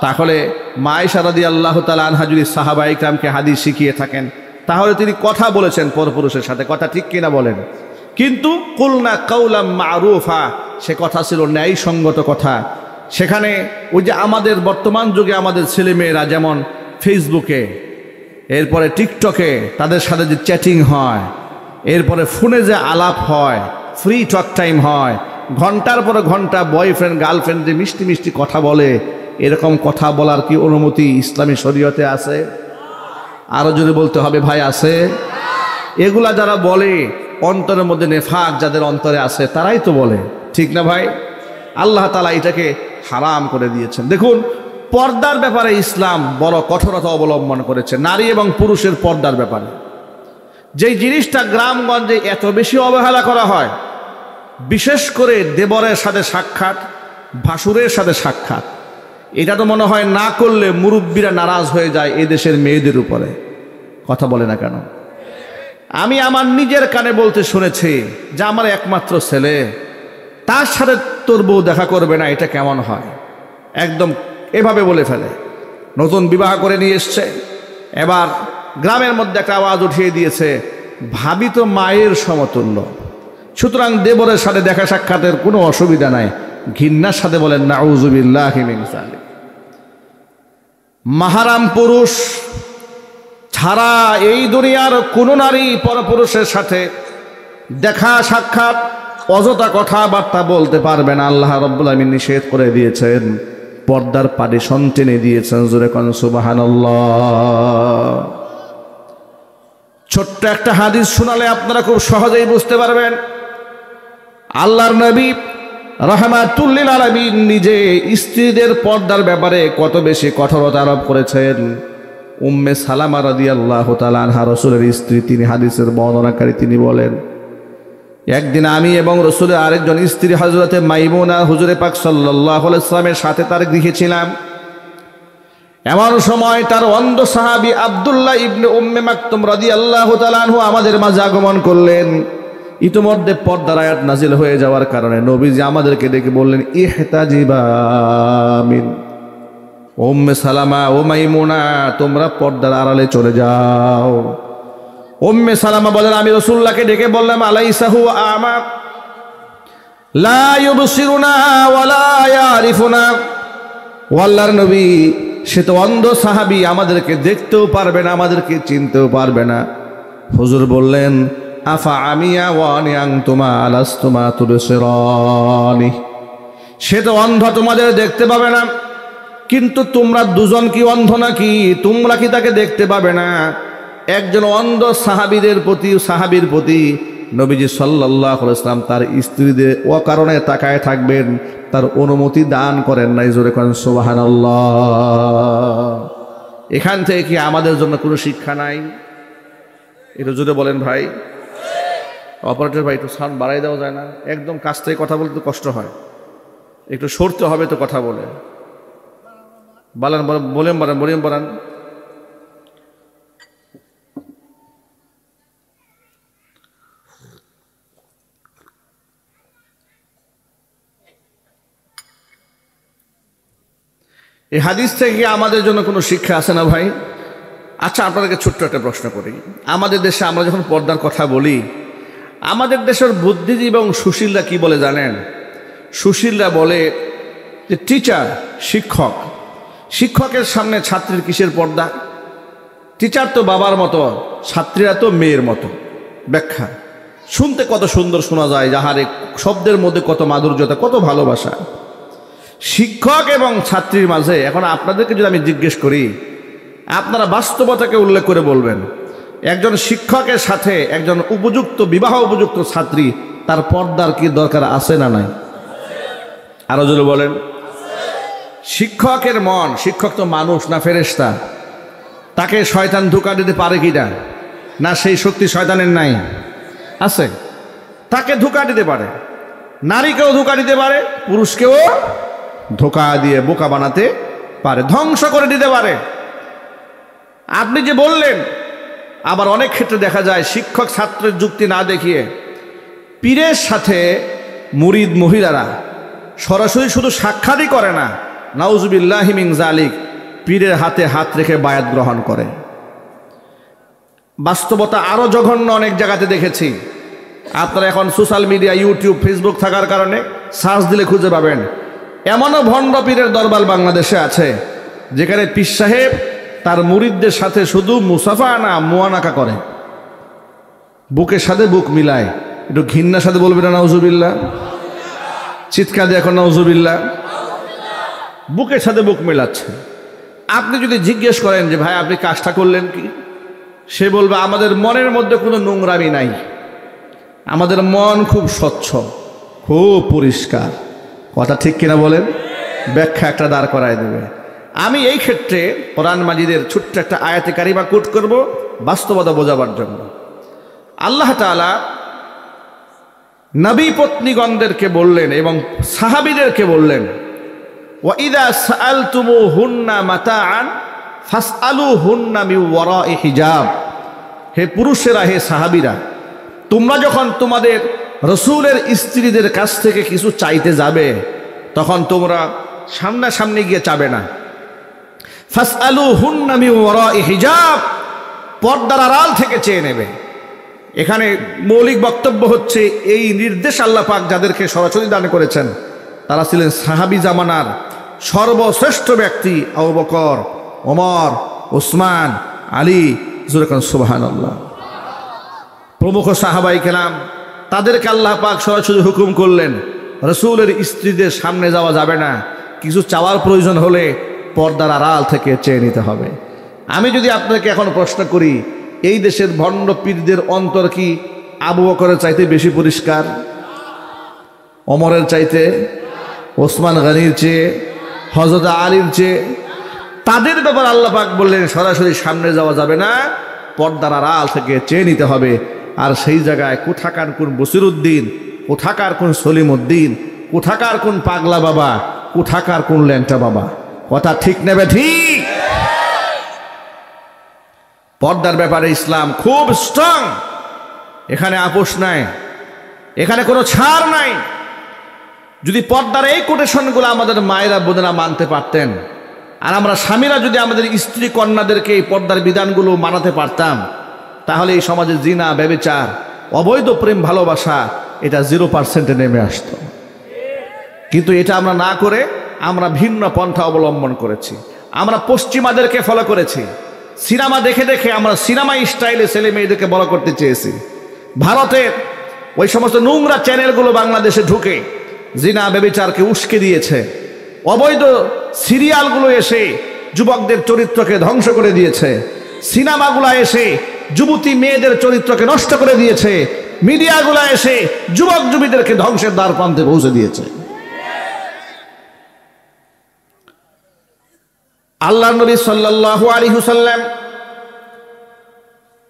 তাহলে মা আয়েশা রাদিয়াল্লাহু তাআলা আনহা যদি সাহাবায়ে কিরামকে হাদিস শিখিয়ে থাকেন, তাহলে তিনি কথা বলেছেন পরপুরুষের সাথে, কথা ঠিক কিনা বলেন? কিন্তু কুলনা কাওলাম মারুফা, সে কথা ছিল ন্যায়সঙ্গত কথা। সেখানে ওই যে আমাদের বর্তমান যুগে আমাদের ছেলেমেয়েরা যেমন ফেসবুকে, এরপরে টিকটকে তাদের সাথে যে চ্যাটিং হয়, এরপরে ফোনে যে আলাপ হয়, ফ্রি টক টাইম হয়, ঘন্টার পরে ঘন্টা বয়ফ্রেন্ড গার্লফ্রেন্ড যে মিষ্টি মিষ্টি কথা বলে, এরকম কথা বলার কি অনুমতি ইসলামী শরীয়তে আছে? আরো যদি বলতে হবে ভাই, আছে। এগুলা যারা বলে, অন্তরের মধ্যে নেফাক যাদের অন্তরে আছে, তারাই তো বলে, ঠিক না ভাই? আল্লাহ তাআলা এটাকে হারাম করে দিয়েছেন। দেখুন, পর্দার ব্যাপারে ইসলাম বড় কঠোরতা অবলম্বন করেছে। নারী এবং পুরুষের পর্দার ব্যাপারে যেই জিনিসটা গ্রামগঞ্জে এত বেশি অবহেলা করা হয়, বিশেষ করে দেবরের সাথে সাক্ষাৎ, ভাসুরের সাথে সাক্ষাৎ, এটা তো মনে হয় না করলে মুরব্বীরা নারাজ হয়ে যায় এই দেশের মেয়েদের উপরে। কথা বলে না কেন? আমি আমার নিজের কানে বলতে শুনেছি যে আমার একমাত্র ছেলে, তার সাথে তোর বউ দেখা করবে না, এটা কেমন হয়? একদম এভাবে বলে ফেলে। নতুন বিবাহ করে নিয়ে এসছে, এবার গ্রামের মধ্যে একটা আওয়াজ উঠিয়ে দিয়েছে, ভাবি তো মায়ের সমতুল্য, সুতরাং দেবরের সাথে দেখা সাক্ষাতের কোনো অসুবিধা নাই। ঘৃণার সাথে বলেন নাউযুবিল্লাহি মিন যালিক। মাহারাম পুরুষ ছাড়া এই দুনিয়ার কোনো নারী পরপুরুষের সাথে দেখা সাক্ষাৎ, অযথা কথাবার্তা বলতে পারবে না। আল্লাহ রাব্বুল আলামিন নিষেধ করে দিয়েছেন, পর্দার পাটিশন টেনে দিয়েছেন। জোরে কোন সুবহানাল্লাহ। ছোট্ট একটা হাদিস শোনালে আপনারা খুব সহজেই বুঝতে পারবেন। আল্লাহর নবী রাহমাতুল লিল আলামিন নিজে স্ত্রীদের পর্দার ব্যাপারে কত বেশি কঠোরতা আরোপ করেছেন। উম্মে সালামা রাদিয়াল্লাহু তাআলা আনহা, রাসূলের স্ত্রী, তিনি হাদিসের বর্ণনাকারী, তিনি বলেন, একদিন আমি এবং রাসূলের আরেকজন স্ত্রী হযরতে মাইমুনা হুজুরে পাক সাল্লাল্লাহু আলাইহি ওয়াসাল্লামের সাথে তার গৃহে ছিলাম। এমন সময় তার অন্ধ সাহাবী আব্দুল্লাহ ইবনে উম্মে মাকতুম রাদিয়াল্লাহু তাআলা আনহু আমাদের মাঝে আগমন করলেন। ইতিমধ্যে পর্দার আয়াত নাজিল হয়ে যাওয়ার কারণে নবীজি আমাদেরকে ডেকে বললেন, ইহতাজিবা মিন, উম্মে সালামা ও মাইমুনা, তোমরা পর্দার আড়ালে চলে যাও। উম্মে সালামা বলেন, আমি রাসূলুল্লাহকে ডেকে বললাম, আলাইসা হুয়া আমা লা ইউবসিরুনা ওয়ালা ইয়ারিফুনা। ও আল্লাহর নবী, সে তো অন্ধ সাহাবী, আমাদেরকে দেখতেও পারবে না, আমাদেরকে চিনতেও পারবে না। হুজুর বললেন, আফা আমিয়া ওয়ানি আনতুমা আলাস্তুমা তুবসিরানি, সে তো অন্ধ, তোমাদের দেখতে পাবে না, কিন্তু তোমরা দুজন কি অন্ধ নাকি? তোমরা কি তাকে দেখতে পাবে না? একজন অন্ধ সাহাবীর প্রতি নবীজি সাল্লাল্লাহু আলাইহি ওয়াসাল্লাম তার স্ত্রীদের অকারণে তাকায় থাকবেন, তার অনুমতি দান করেন নাই। জোরে করেন সুবহানাল্লাহ। এখান থেকে কি আমাদের জন্য কোনো শিক্ষা নাই? এটা জোরে বলেন ভাই। অপারেটর ভাই, একটু সাউন্ড বাড়াই দেওয়া যায় না? একদম কাছ থেকে কথা বলতে কষ্ট হয়, একটু সরতে হবে তো কথা বলে। বলেন। এই হাদিস থেকে আমাদের জন্য কোনো শিক্ষা আছে না ভাই? আচ্ছা, আপনাদেরকে ছোট্ট একটা প্রশ্ন করি। আমাদের দেশে আমরা যখন পর্দার কথা বলি, আমাদের দেশের বুদ্ধিজীবী এবং সুশীলরা কি বলে জানেন? সুশীলরা বলে যে টিচার, শিক্ষকের সামনে ছাত্রীর কিসের পর্দা? টিচার তো বাবার মতো, ছাত্রীরা তো মেয়ের মতো। ব্যাখ্যা শুনতে কত সুন্দর শোনা যায়, যাহারে শব্দের মধ্যে কত মাধুর্যতা, কত ভালোবাসা। শিক্ষক এবং ছাত্রীর মাঝে এখন আপনাদেরকে যদি আমি জিজ্ঞেস করি, আপনারা বাস্তবতাকে উল্লেখ করে বলবেন, একজন শিক্ষকের সাথে একজন বিবাহ উপযুক্ত ছাত্রী, তার পর্দার কি দরকার আছে না নাই? আরো জোরে বলেন। শিক্ষকের মন, শিক্ষক তো মানুষ না ফেরেশতা, তাকে শয়তান ধোঁকা দিতে পারে কিনা? না, সেই শক্তি শয়তানের নাই? আছে। তাকে ধোঁকা দিতে পারে, নারীকেও ধোঁকা দিতে পারে, পুরুষকেও ধোঁকা দিয়ে বোকা বানাতে পারে, ধ্বংস করে দিতে পারে। আপনি যে বললেন, আবার অনেক ক্ষেত্রে দেখা যায় শিক্ষক ছাত্রের যুক্তি না দেখিয়ে পীরের সাথে মুরিদ মহিলারা সরাসরি শুধু সাক্ষাৎই করে না, নাউজুবিল্লাহি মিন যালিক, পীরের হাতে হাত রেখে বায়াত গ্রহণ করে। বাস্তবতা আরো জঘন্য অনেক জায়গাতে দেখেছি। আপনারা এখন সোশ্যাল মিডিয়া, ইউটিউব, ফেসবুক থাকার কারণে সার্চ দিলে খুঁজে পাবেন। এমনও ভণ্ড পীরের দরবার বাংলাদেশে আছে, যেখানে পীর সাহেব তার মুরিদদের সাথে শুধু মুসাফা না মুয়ানাকা করে, বুকের সাথে বুক মিলায়। একটু ঘৃণার সাথে বলবে না নাউজুবিল্লাহ? চিৎকার দিয়ে এখন নাউজুবিল্লাহ। বুকের সাথে বুক মেলাচ্ছে। আপনি যদি জিজ্ঞেস করেন যে ভাই আপনি কাজটা করলেন কি, সে বলবে আমাদের মনের মধ্যে কোনো নোংরামি নাই, আমাদের মন খুব স্বচ্ছ, খুব পরিষ্কার। কথা ঠিক কিনা বলেন? ব্যাখ্যা একটা দাঁড় করায় দেবে। আমি এই ক্ষেত্রে কোরআন মাজিদের ছোট্ট একটা আয়াতে কারিমা কোট করব বাস্তবতা বোঝাবার জন্য। আল্লাহ তাআলা নবী পত্নীগণদেরকে বললেন এবং সাহাবীদেরকে বললেন, ওয়া ইযা সাআলতুমুহুন্না মাতাআন ফাসআলুহুন্না মিন ওয়ারাই হিজাব। হে পুরুষেরা, হে সাহাবীরা, তোমরা যখন তোমাদের রসুলের স্ত্রীদের কাছ থেকে কিছু চাইতে যাবে, তখন তোমরা সামনাসামনি গিয়ে চাবে না। ফাসআলুহুন্না মিন ওয়ারাই হিজাব, পর্দার আড়াল থেকে চেয়ে নেবে। এখানে মৌলিক বক্তব্য হচ্ছে, এই নির্দেশ আল্লাহ পাক যাদেরকে সরাসরি দান করেছেন তারা ছিলেন সাহাবী জামানার সর্বশ্রেষ্ঠ ব্যক্তি, আবু বকর, ওমর, ওসমান, আলী, সুবহানাল্লাহ, প্রমুখ সাহাবায়ে কেরাম। তাদেরকে আল্লাহ পাক সরাসরি হুকুম করলেন, রসুলের স্ত্রীদের সামনে যাওয়া যাবে না, কিছু চাওয়ার প্রয়োজন হলে পর্দার আড়াল থেকে চেয়ে নিতে হবে। আমি যদি আপনাকে এখন প্রশ্ন করি, এই দেশের ভণ্ড পীরদের অন্তর কি আবু বকরের চাইতে বেশি পরিষ্কার, ওমরের চাইতে, ওসমান গনির চেয়ে, হযরত আলীর চেয়ে? তাদের ব্যাপারে আল্লাহ পাক বললেন সরাসরি সামনে যাওয়া যাবে না, পর্দার আড়াল থেকে চেয়ে নিতে হবে। আর সেই জায়গায় কোথাকার কোন বসিরউদ্দিন, কোথাকার কোন সলিমউদ্দিন, কোথাকার কোন পাগলা বাবা, কোথাকার কোন ল্যাংটা বাবা? কথা ঠিক নেবে ঠিক? পর্দার ব্যাপারে ইসলাম খুব স্ট্রং, এখানে আপোষ নাই, এখানে কোনো ছাড় নাই। যদি পর্দার এই কোটেশনগুলো আমাদের মায়েরা বোনেরা মানতে পারতেন, আর আমরা স্বামীরা যদি আমাদের স্ত্রী কন্যাদেরকে এই পর্দার বিধানগুলো মানাতে পারতাম, তাহলে এই সমাজে জিনা, ব্যভিচার, অবৈধ প্রেম ভালোবাসা এটা 0% নেমে আসতো। কিন্তু এটা আমরা না করে আমরা ভিন্ন পন্থা অবলম্বন করেছি। আমরা পশ্চিমাদেরকে ফলো করেছি, সিনেমা দেখে দেখে আমরা সিনেমা স্টাইলে ছেলে মেয়েদেরকে বড় করতে চেয়েছি। ভারতের ওই সমস্ত নোংরা চ্যানেলগুলো বাংলাদেশে ঢুকে জিনা ব্যভিচারকে উস্কে দিয়েছে। অবৈধ সিরিয়ালগুলো এসে যুবকদের চরিত্রকে ধ্বংস করে দিয়েছে। সিনেমাগুলো এসে যুবতী মেয়েদের চরিত্রকে নষ্ট করে দিয়েছে। মিডিয়াগুলো এসে যুবক যুবতীদেরকে ধ্বংসের দ্বার প্রান্তে পৌঁছে দিয়েছে। আল্লাহর নবী সাল্লাল্লাহু আলাইহি ওয়াসাল্লাম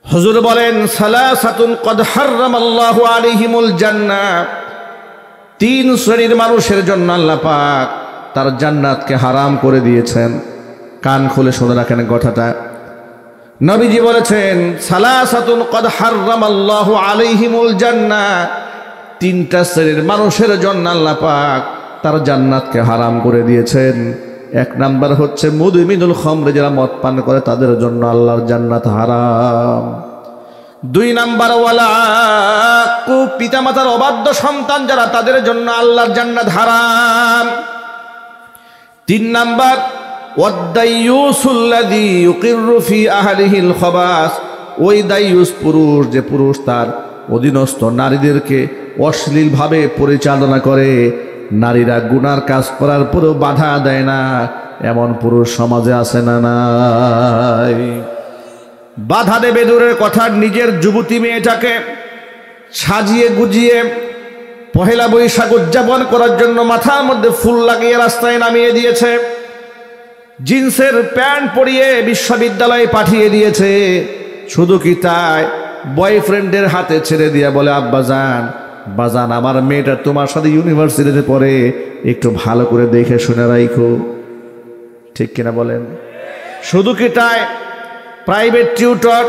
হুজুর বলেন, সালাসাতুন কদ হাররামাল্লাহু আলাইহিমুল জান্নাহ, 3 শ্রেণীর মানুষের জন্য আল্লাহ পাক তার জান্নাতকে হারাম করে দিয়েছেন। কান খুলে শুনে রাখেন কথাটা। নবীজি বলেছেন, সালাসাতুন কদ হাররামাল্লাহু আলাইহিমুল জান্নাহ, 3টা শ্রেণীর মানুষের জন্য আল্লাহ পাক তার জান্নাতকে হারাম করে দিয়েছেন। 1 নাম্বার হচ্ছে মুদমিনুল খামর, যারা মদ পান করে তাদের জন্য আল্লাহর জান্নাত হারাম। 2 নাম্বার ওয়ালা পিতামাতার অবাধ্য সন্তান যারা, তাদের জন্য আল্লাহর জান্নাত হারাম। 3 নাম্বার ওয়াদাইয়ুসুল্লাযী ইউকিররু ফি আহলিহিল খাবাস, ওই দাইয়ুস পুরুষ, যে পুরুষ তার অধীনস্থ নারীদেরকে অশ্লীলভাবে পরিচালনা করে, নারীরা গুনার কাজ করার পরেও বাধা দেয় না, এমন পুরুষ সমাজে আছে না নাই? বাধা দেবে দূরের কথা, নিজের যুবতী মেয়েটাকে সাজিয়ে গুজিয়ে পহেলা বৈশাখ উদযাপন করার জন্য মাথার মধ্যে ফুল লাগিয়ে রাস্তায় নামিয়ে দিয়েছে, জিন্সের প্যান্ট পরিয়ে বিশ্ববিদ্যালয়ে পাঠিয়ে দিয়েছে। শুধু কি তাই, বয়ফ্রেন্ডের হাতে ছেড়ে দিয়ে বলে, আব্বাজান, বাজান, আমার মেয়েটা তোমার সাথে ইউনিভার্সিটিতে পড়ে, একটু ভালো করে দেখে শুনে রাখো। ঠিক কিনা বলেন? শুধু কি তাই, প্রাইভেট টিউটর,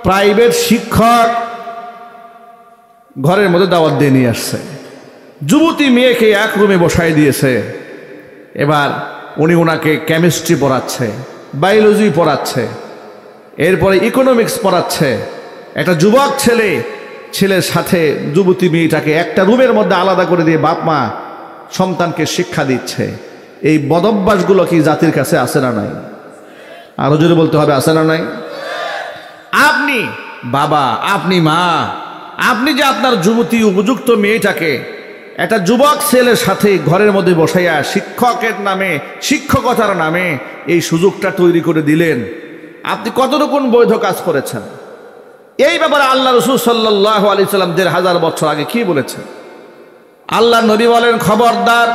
প্রাইভেট শিক্ষক ঘরের মধ্যে দাওয়াত দিয়ে নিয়ে আসছে, যুবতী মেয়েকে এক রুমে বসাই দিয়েছে। এবার উনি ওনাকে কেমিস্ট্রি পড়াচ্ছে, বায়োলজি পড়াচ্ছে, এরপরে ইকোনমিক্স পড়াচ্ছে। একটা যুবক ছেলের সাথে যুবতী মেয়েটাকে একটা রুমের মধ্যে আলাদা করে দিয়ে বাপ মা সন্তানকে শিক্ষা দিচ্ছে। এই বদভ্যাসগুলো কি জাতির কাছে আছে না নাই? আরো জোরে বলতে হবে, আছে না নাই? আপনি বাবা, আপনি মা, আপনি যে আপনার যুবতী উপযুক্ত মেয়েটাকে একটা যুবক ছেলের সাথে ঘরের মধ্যে বসাইয়া শিক্ষকের নামে, শিক্ষকতার নামে এই সুযোগটা তৈরি করে দিলেন, আপনি কতটুকুন বৈধ কাজ করেছেন? এই ব্যাপারে আল্লাহ রাসূল সাল্লাল্লাহু আলাইহি সাল্লাম ১৫০০ বছর আগে কি বলেছেন? আল্লাহ নবী বলেন, খবরদার,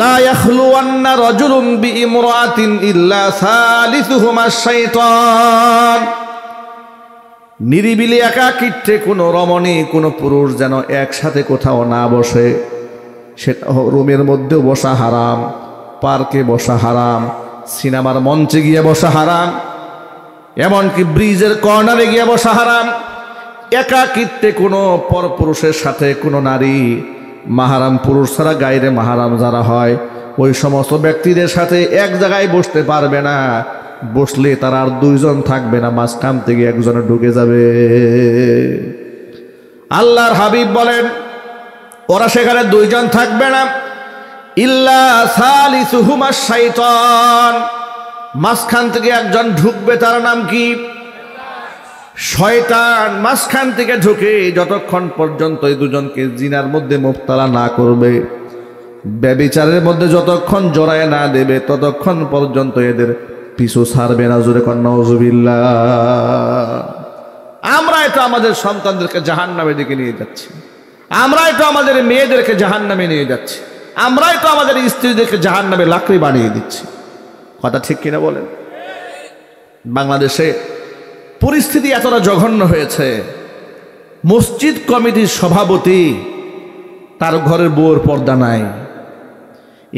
লা ইয়াখলুওয়ান্না রাজুলুন বিইমরাতিন ইল্লা সালিসুহুমা শাইতান, নিরিবিলি একাকিত্বে কোনো রমণী, কোনো পুরুষ যেন একসাথে কোথাও না বসে। সেটা রুমের মধ্যেও বসা হারাম, পার্কে বসা হারাম, সিনেমার মঞ্চে গিয়ে বসা হারাম, এমনকি ব্রিজের কর্নারে গিয়ে বসা হারাম। একাকিত্বে কোনো পরপুরুষের সাথে কোনো নারী মাহারাম পুরুষ ছাড়া গায়রে মাহারাম যারা হয় ওই সমস্ত ব্যক্তিদের সাথে এক জায়গায় বসতে পারবে না। বসলে তারা আর দুইজন থাকবে না, মাঝখান থেকে একজনে ঢুকে যাবে। আল্লাহর হাবিব বলেন ওরা সেখানে দুইজন থাকবে না, ইল্লা সালিসুহুমা শাইতান, মাঝখান থেকে একজন ঢুকবে, তার নাম কি? শয়তান। মাঝখান থেকে ঢুকে যতক্ষণ পর্যন্ত এই দুজনকে জিনার মধ্যে মুবতালা না করবে, ব্যভিচারের মধ্যে যতক্ষণ জড়ায় না দেবে, ততক্ষণ পর্যন্ত এদের পিছু ছাড়বে না। জোরে কর নাউজুবিল্লাহ। আমরাই তো আমাদের সন্তানদেরকে জাহান্নামের দিকে নিয়ে যাচ্ছি, আমরাই তো আমাদের মেয়েদেরকে জাহান্নামে নিয়ে যাচ্ছি, আমরাই তো আমাদের স্ত্রীদেরকে জাহান্নামে লাকড়ি বানিয়ে দিচ্ছি। কথা ঠিক কিনা বলেন? বাংলাদেশে পরিস্থিতি এতটা জঘন্য হয়েছে, মসজিদ কমিটির সভাপতি তার ঘরের বউর পর্দা নাই,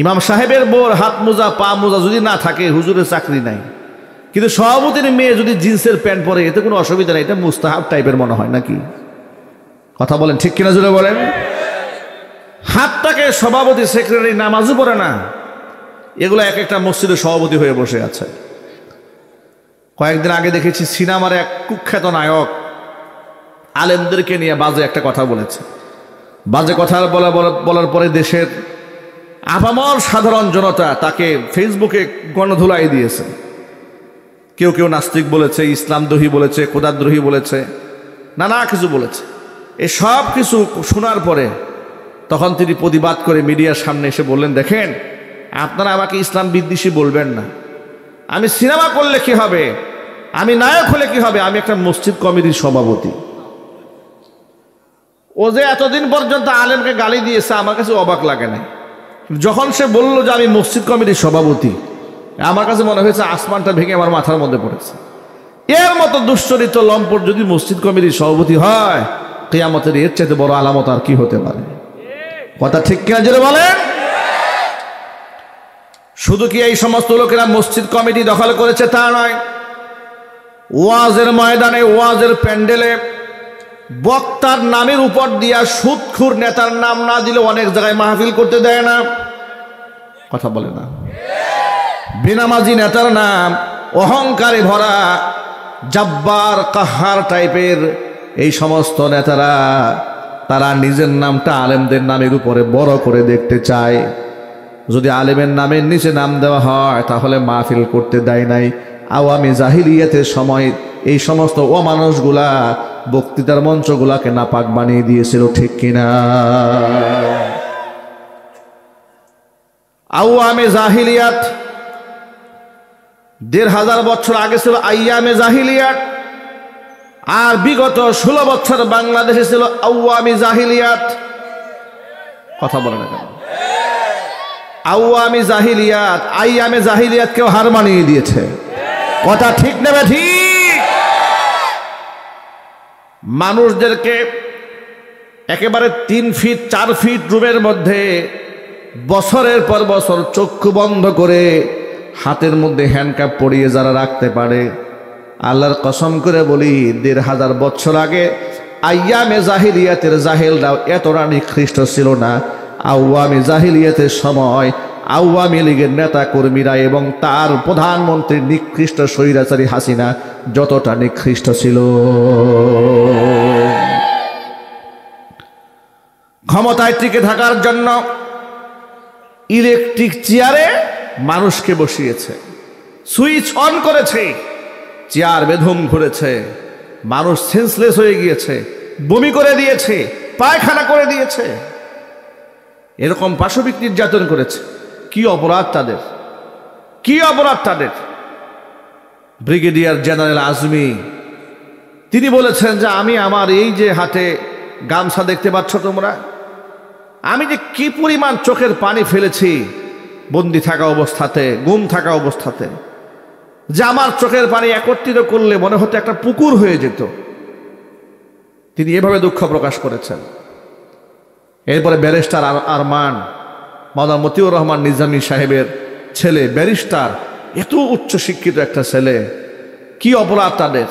ইমাম সাহেবের বউর হাত মোজা পা মোজা যদি না থাকে, হুজুরের চাকরি নাই, কিন্তু সভাপতির মেয়ে যদি জিন্সের প্যান্ট পরে এতে কোনো অসুবিধা নেই, এটা মুস্তাহাব টাইপের মনে হয় নাকি? কথা বলেন ঠিক কিনা জুড়ে বলেন। হাতটাকে সভাপতি সেক্রেটারি নামাজও পড়ে না, এগুলো এক একটা মসজিদের সভাপতি হয়ে বসে আছে। কয়েকদিন আগে দেখেছি সিনেমার এক কুখ্যাত নায়ক আলেমদেরকে নিয়ে বাজে একটা কথা বলেছে। বাজে কথা বলার পরে দেশের আপামর সাধারণ জনতা তাকে ফেসবুকে গণধুলাই দিয়েছে। কেউ কেউ নাস্তিক বলেছে, ইসলামদ্রোহী বলেছে, খোদাদ্রোহী বলেছে, নানা কিছু বলেছে। এই সব কিছু শোনার পরে তখন তিনি প্রতিবাদ করে মিডিয়ার সামনে এসে বললেন, দেখেন আপনারা আমাকে ইসলাম বিদ্বেষী বলবেন না, আমি সিনেমা করলে কি হবে, আমি নায়ক হলে কি হবে, আমি একটা মসজিদ কমিটির সভাপতি। ও যে এতদিন পর্যন্ত আলেমকে গালি দিয়েছে আমার কাছে অবাক লাগে না, যখন সে বলল যে আমি মসজিদ কমিটির সভাপতি, আমার কাছে মনে হয়েছে আসমানটা ভেঙে আমার মাথার মধ্যে পড়েছে। এর মতো দুশ্চরিত্র লম্পট যদি মসজিদ কমিটির সভাপতি হয়, কিয়ামতের এর চাইতে বড় আলামত আর কি হতে পারে? কথা ঠিক কিনা জোরে বলেন। শুধু কি এই সমস্ত লোকেরা মসজিদ কমিটি দখল করেছে তা নয়, ওয়াজের ময়দানে, ওয়াজের প্যান্ডেলে বক্তার নামের উপর দিয়া সুদখোর নেতার নাম না দিলে অনেক জায়গায় মাহফিল করতে দেয় না। কথা বলে না। বেনামাজি নেতার নাম, অহংকারে ভরা জব্বার কাহার টাইপের এই সমস্ত নেতারা, তারা নিজের নামটা আলেমদের নামের উপরে বড় করে দেখতে চায়। যদি আলেমের নামের নিচে নাম দেওয়া হয় তাহলে মাহফিল করতে দেয় নাই। আওয়ামী জাহিলিয়াতের সময় এই সমস্ত অমানুষগুলা বক্তৃতার মঞ্চগুলাকে নাপাক বানিয়ে দিয়েছিল, ঠিক কিনা? আওয়ামে জাহিলিয়াত ১৫০০ বছর আগে ছিল আইয়ামে জাহিলিয়াত, আর বিগত ১৬ বছর বাংলাদেশে ছিল আওয়ামী জাহিলিয়াত। কথা বলে না কেন? আওয়ামী জাহিলিয়াত আইয়ামে জাহিলিয়াতকেও হার মানিয়ে দিয়েছে। কথা ঠিক নেবে ঠিক। মানুষদেরকে একেবারে ৩ ফিট ৪ ফিট রুমের মধ্যে বছরের পর বছর চক্ষু বন্ধ করে হাতের মধ্যে হ্যান্ডকাপ পরিয়ে যারা রাখতে পারে, আল্লাহর কসম করে বলি ১৫০০ বছর আগে আইয়ামে জাহিলিয়াতের জাহেলরাও এতটা নিকৃষ্ট ছিল না। আওয়ামী জাহিলিয়াতের সময় আওয়ামী লীগের নেতা কর্মীরা এবং তার প্রধানমন্ত্রী নিকৃষ্ট স্বৈরাচারী হাসিনা যতটা নিকৃষ্ট ছিল। ক্ষমতায় টিকে থাকার জন্য ইলেকট্রিক চেয়ারে মানুষকে বসিয়েছে, সুইচ অন করেছে, চেয়ার বেধুম ঘুরেছে, মানুষ সেন্সলেস হয়ে গিয়েছে, বমি করে দিয়েছে, পায়খানা করে দিয়েছে, এরকম পাশবিক নির্যাতন করেছে। কি অপরাধ তাদের, কি অপরাধ তাদের? ব্রিগেডিয়ার জেনারেল আজমি তিনি বলেছেন যে আমি আমার এই যে হাতে গামছা দেখতে পাচ্ছ তোমরা, আমি যে কি পরিমাণ চোখের পানি ফেলেছি বন্দি থাকা অবস্থাতে, গুম থাকা অবস্থাতে, যে আমার চোখের পানি একত্রিত করলে মনে হতো একটা পুকুর হয়ে যেত। তিনি এভাবে দুঃখ প্রকাশ করেছেন। এরপরে ব্যারিস্টার আরমান, মাওলানা মতিউর রহমান নিজামী সাহেবের ছেলে ব্যারিস্টার, এত উচ্চ শিক্ষিত একটা ছেলে, কি অপরাধ তাদের?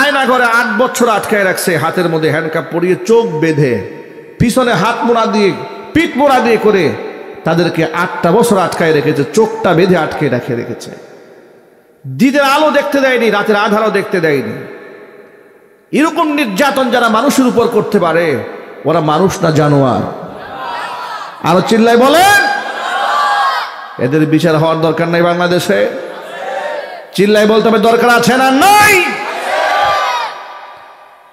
আয়না ঘরে 8 বছর আটকায় রাখছে, হাতের মধ্যে হ্যান্ডকাপ পরিয়ে, চোখ বেঁধে, পিছনে হাত মোড়া দিয়ে, পিঠ মোড়া দিয়ে করে তাদেরকে 8টা বছর আটকায় রেখেছে, চোখটা বেঁধে আটকে রেখেছে। দিনের আলো দেখতে দেয়নি, রাতের আধারও দেখতে দেয়নি। এরকম নির্যাতন যারা মানুষের উপর করতে পারে, ওরা মানুষ না জানোয়ার? আরো চিল্লাই বলেন, এদের বিচার হওয়ার দরকার নাই বাংলাদেশে? চিল্লাই বলতে হবে দরকার আছে না নাই?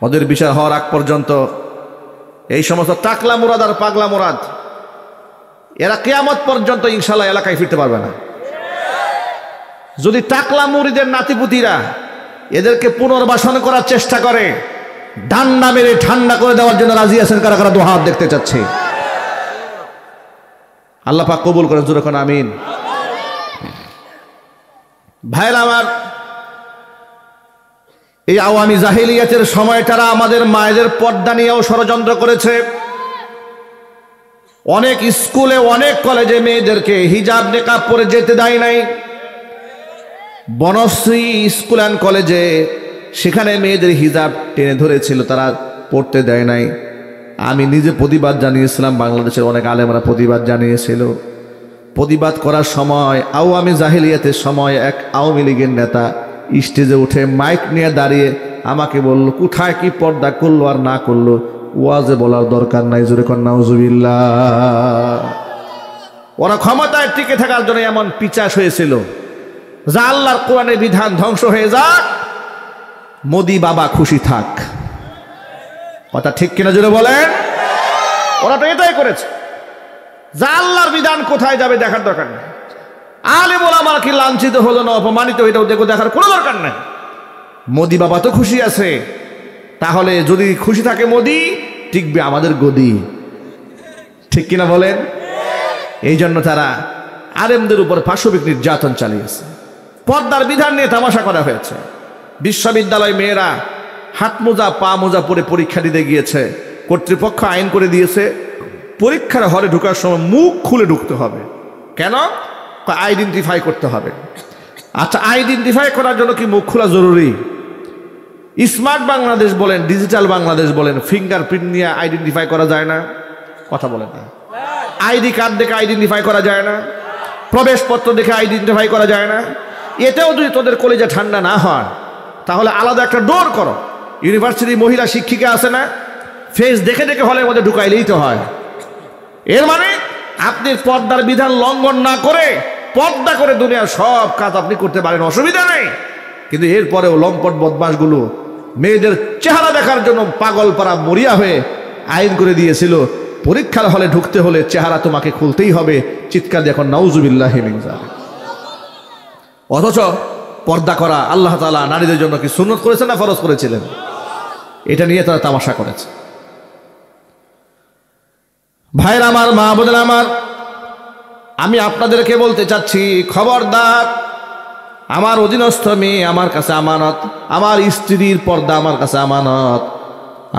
ওদের বিচার হওয়ার আগ পর্যন্ত এই সমস্ত টাকলা মুরাদ আর পাগলা মুরাদ এরা কিয়ামত পর্যন্ত ইনশাআল্লাহ এলাকায় ফিরতে পারবে না। যদি টাকলা মুরিদের নাতিপুতিরা এদেরকে পুনর্বাসন করার চেষ্টা করে, ডান্ডা মেরে ঠান্ডা করে দেওয়ার জন্য রাজি আছেন কারা কারা? দুহাত দেখতে চাচ্ছি। আল্লাহ পাক কবুল করেন, জোরে কোন আমিন। ভাইরা আমার, এই আওয়ামী জাহিলিয়াতের সময়টারা আমাদের মায়েদের পর্দা নিয়েও ষড়যন্ত্র করেছে। অনেক স্কুলে, অনেক কলেজে মেয়েদেরকে হিজাব নেকাব পরে যেতে দেয় নাই। বনশ্রী স্কুল অ্যান্ড কলেজে সেখানে মেয়েদের হিজাব টেনে ধরেছিল, তারা পড়তে দেয় নাই। আমি নিজে প্রতিবাদ জানিয়েছিলাম, বাংলাদেশের অনেক আলেমরা প্রতিবাদ জানিয়েছিল। প্রতিবাদ করার সময় আওয়ামী জাহিলিয়াতের সময় এক আওয়ামী লীগের নেতা স্টেজে উঠে মাইক নিয়ে দাঁড়িয়ে আমাকে বলল, কোথায় কি পর্দা করলো আর না করলো ওয়াজে বলার দরকার নাই, জোরে কর নাউজুবিল্লাহ। ওরা ক্ষমতায় টিকে থাকার জন্য এমন পিচাস হয়েছিল যা আল্লাহর কোরআনের বিধান ধ্বংস হয়ে যাক, মোদি বাবা খুশি থাক। কথা ঠিক কিনা জোরে বলেন? ওরা তো এটাই করেছে, যা আল্লাহর বিধান কোথায় যাবে দেখার দরকার নেই। আলেম ওলামা কি লাঞ্ছিত হলো না অপমানিত, এটাও দেখার কোনো দরকার নেই। মোদি বাবা তো খুশি আছে, তাহলে যদি খুশি থাকে মোদি, টিকবে আমাদের গদি। ঠিক কিনা বলেন? এই জন্য তারা আলেমদের উপর পাশবিক নির্যাতন চালিয়েছে। পর্দার বিধান নিয়ে তামাশা করা হয়েছে। বিশ্ববিদ্যালয় মেয়েরা হাত মোজা পা মোজা পরে পরীক্ষা দিতে গিয়েছে, কর্তৃপক্ষ আইন করে দিয়েছে পরীক্ষার হলে ঢোকার সময় মুখ খুলে ঢুকতে হবে। কেন? আইডেন্টিফাই করতে হবে। আচ্ছা, আইডেন্টিফাই করার জন্য কি মুখ খোলা জরুরি? স্মার্ট বাংলাদেশ বলেন, ডিজিটাল বাংলাদেশ বলেন, ফিঙ্গারপ্রিন্ট নিয়ে আইডেন্টিফাই করা যায় না? কথা বলেন না। আইডি কার্ড দেখে আইডেন্টিফাই করা যায় না? প্রবেশপত্র দেখে আইডেন্টিফাই করা যায় না? এতেও যদি তোদের কলেজে ঠান্ডা না হয়, তাহলে আলাদা একটা ডোর করো। ইউনিভার্সিটি মহিলা শিক্ষিকা আছে না, ফেস দেখে দেখে হলের মধ্যে ঢুকাইলেই তো হয়। এর মানে আপনি পর্দার বিধান লঙ্ঘন না করে পর্দা করে দুনিয়ার সব কাজ আপনি করতে পারেন, অসুবিধা নেই। কিন্তু এরপরেও লম্পট বদমাশগুলো মেয়েদের চেহারা দেখার জন্য পাগল পাড়া মরিয়া হয়ে আইন করে দিয়েছিল, পরীক্ষার হলে ঢুকতে হলে চেহারা তোমাকে খুলতেই হবে। চিৎকার দেখো নাউজুবিল্লাহ মিন যালিক। অথচ পর্দা করা আল্লাহ তাআলা নারীদের জন্য কি সুন্নত করেছেন না ফরজ করেছিলেন? এটা নিয়ে তারা তামাশা করেছে। ভাইরা আমার, মা বোনেরা আমার, আমি আপনাদেরকে বলতে চাচ্ছি, খবরদার, আমার অধীনস্থ মেয়ে আমার কাছে আমানত, আমার স্ত্রীর পর্দা আমার কাছে আমানত।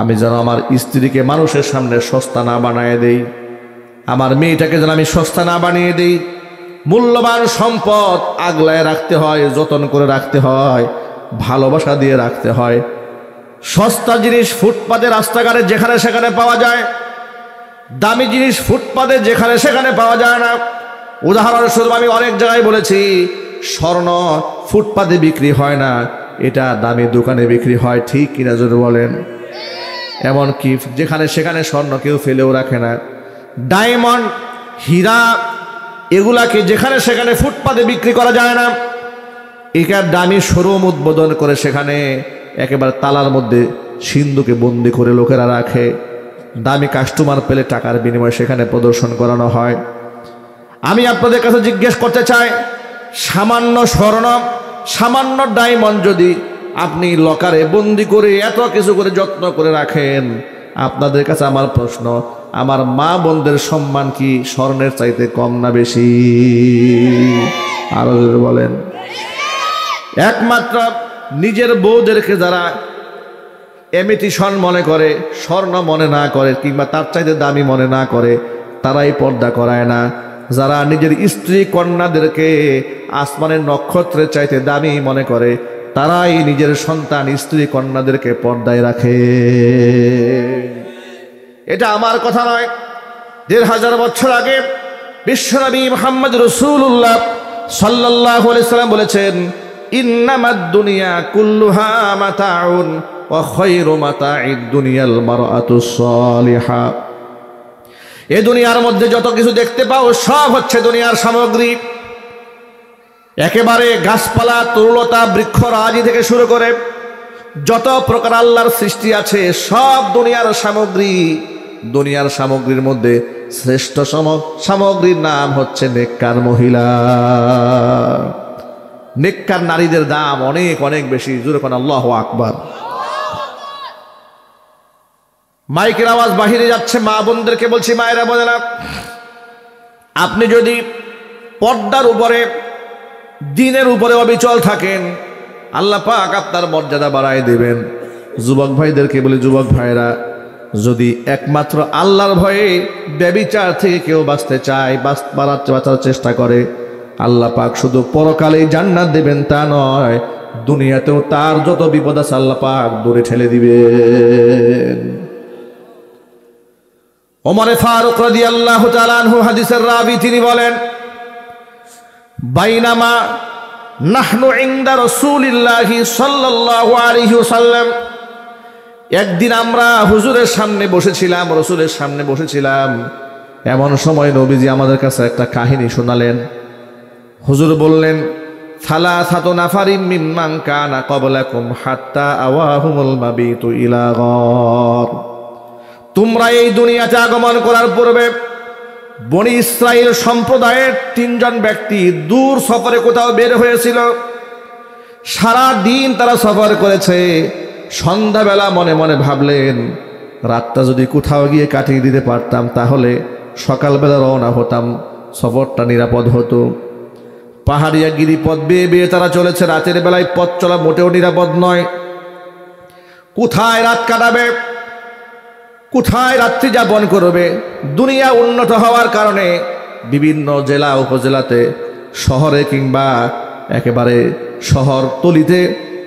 আমি যেন আমার স্ত্রীকে মানুষের সামনে সস্তা না বানিয়ে দেই, আমার মেয়েটাকে যেন আমি সস্তা না বানিয়ে দেই। মূল্যবান সম্পদ আগলায় রাখতে হয়, যত্ন করে রাখতে হয়, ভালোবাসা দিয়ে রাখতে হয়। সস্তা জিনিস ফুটপাতে রাস্তাঘাটে যেখানে সেখানে পাওয়া যায়, দামি জিনিস ফুটপাতে যেখানে সেখানে পাওয়া যায় না। উদাহরণস্বরূপ আমি অনেক জায়গায় বলেছি, স্বর্ণ ফুটপাতে বিক্রি হয় না, এটা দামি দোকানে বিক্রি হয়। ঠিক কিনা জোরে বলেন? এমনকি যেখানে সেখানে স্বর্ণ কেউ ফেলেও রাখে না। ডায়মন্ড, হীরা, এগুলাকে যেখানে সেখানে ফুটপাতে বিক্রি করা যায় না। এটার দামি শোরুম উদ্বোধন করে সেখানে একেবারে তালার মধ্যে সিন্ধুকে বন্দি করে লোকেরা রাখে। দামি কাস্টমার পেলে টাকার বিনিময়ে সেখানে প্রদর্শন করানো হয়। আমি আপনাদের কাছে জিজ্ঞেস করতে চাই, সামান্য স্বর্ণ, সামান্য ডায়মন্ড যদি আপনি লকারে বন্দি করে এত কিছু করে যত্ন করে রাখেন, আপনাদের কাছে আমার প্রশ্ন, আমার মা বোনদের সম্মান কি স্বর্ণের চাইতে কম না বেশি? আরো বলেন। একমাত্র নিজের বউদেরকে যারা এমিটিশন মনে করে, স্বর্ণ মনে না করে, কিংবা তার চাইতে দামি মনে না করে, তারাই পর্দা করায় না। যারা নিজের স্ত্রী কন্যাদেরকে আসমানের নক্ষত্রের চাইতে দামি মনে করে, তারাই নিজের সন্তান স্ত্রী কন্যাদেরকে পর্দায় রাখে। এটা আমার কথা নয়, ১৫০০ বছর আগে বিশ্বনবী মুহাম্মদ রাসূলুল্লাহ সাল্লাল্লাহু আলাইহি সাল্লাম বলেছেন, ইন্নামাদ দুনিয়া কুল্লুহা মাতাউন ওয়া খায়রু মাতাইদ দুনিয়াল মারআতুস সালিহা। এই দুনিয়ার মধ্যে যত কিছু দেখতে পাও সব হচ্ছে দুনিয়ার সামগ্রী। একেবারে গাছপালা, তরুলতা, বৃক্ষরাজি থেকে শুরু করে যত প্রকার আল্লাহর সৃষ্টি আছে সব দুনিয়ার সামগ্রী। দুনিয়ার সামগ্রীর মধ্যে শ্রেষ্ঠ সামগ্রীর নাম হচ্ছে নেককার মহিলা। নেককার নারীদের দাম অনেক অনেক বেশি। জোরে কোন আল্লাহু আকবার। মাইকের আওয়াজ বাহিরে যাচ্ছে, মা বোনদেরকে বলছি, মায়েরা বোনেরা, আপনি যদি পর্দার উপরে, দ্বীনের উপরে অবিচল থাকেন, আল্লাহ পাক আপনার মর্যাদা বাড়ায় দেবেন। যুবক ভাইদেরকে বলি, যুবক ভাইরা, যদি একমাত্র আল্লাহর ভয়ে ব্যভিচার থেকে কেউ বাঁচতে চায়, বাঁচার চেষ্টা করে, আল্লাহ পাক শুধু পরকালেই জান্নাত দেবেন তা নয়, দুনিয়াতেও তার যত বিপদ আছে আল্লাহ পাক দূরে ঠেলে দিবেন। ওমরে ফারুক রাদিয়াল্লাহু তাআলা আনহু হাদিসের রাবী, তিনি বলেন, বাইনামা নাহনু ইনদা রাসূলিল্লাহি সাল্লাল্লাহু আলাইহি ওয়াসাল্লাম, একদিন আমরা হুজুরের সামনে বসেছিলাম, রাসূলের সামনে বসেছিলাম। এমন সময় নবীজি আমাদের কাছে একটা কাহিনী শোনালেন। হুজুর বললেন, সালাসাতু নাফারিম মিম্মান কানা ক্বাবলাকুম হাত্তা আওয়াহুমুল মাবিতু ইলা গার। তোমরা এই দুনিয়াতে আগমন করার পূর্বে বনি ইসরাইল সম্প্রদায়ের 3 জন ব্যক্তি দূর সফরে কোথাও বের হয়েছিল। সারা দিন তারা সফর করেছে। সন্ধ্যাবেলা মনে মনে ভাবলেন, রাতটা যদি কোথাও গিয়ে কাটিয়ে দিতে পারতাম তাহলে সকালবেলা রওনা হতাম, সফরটা নিরাপদ হতো। পাহাড়িয়া গিরিপথ বেয়ে বেয়ে তারা চলেছে। রাতের বেলায় পথ চলা মোটেও নিরাপদ নয়। কোথায় রাত কাটাবে, কোথায় রাত্রি যাপন করবে? দুনিয়া উন্নত হওয়ার কারণে বিভিন্ন জেলা উপজেলাতে, শহরে কিংবা একেবারে শহর তলিতে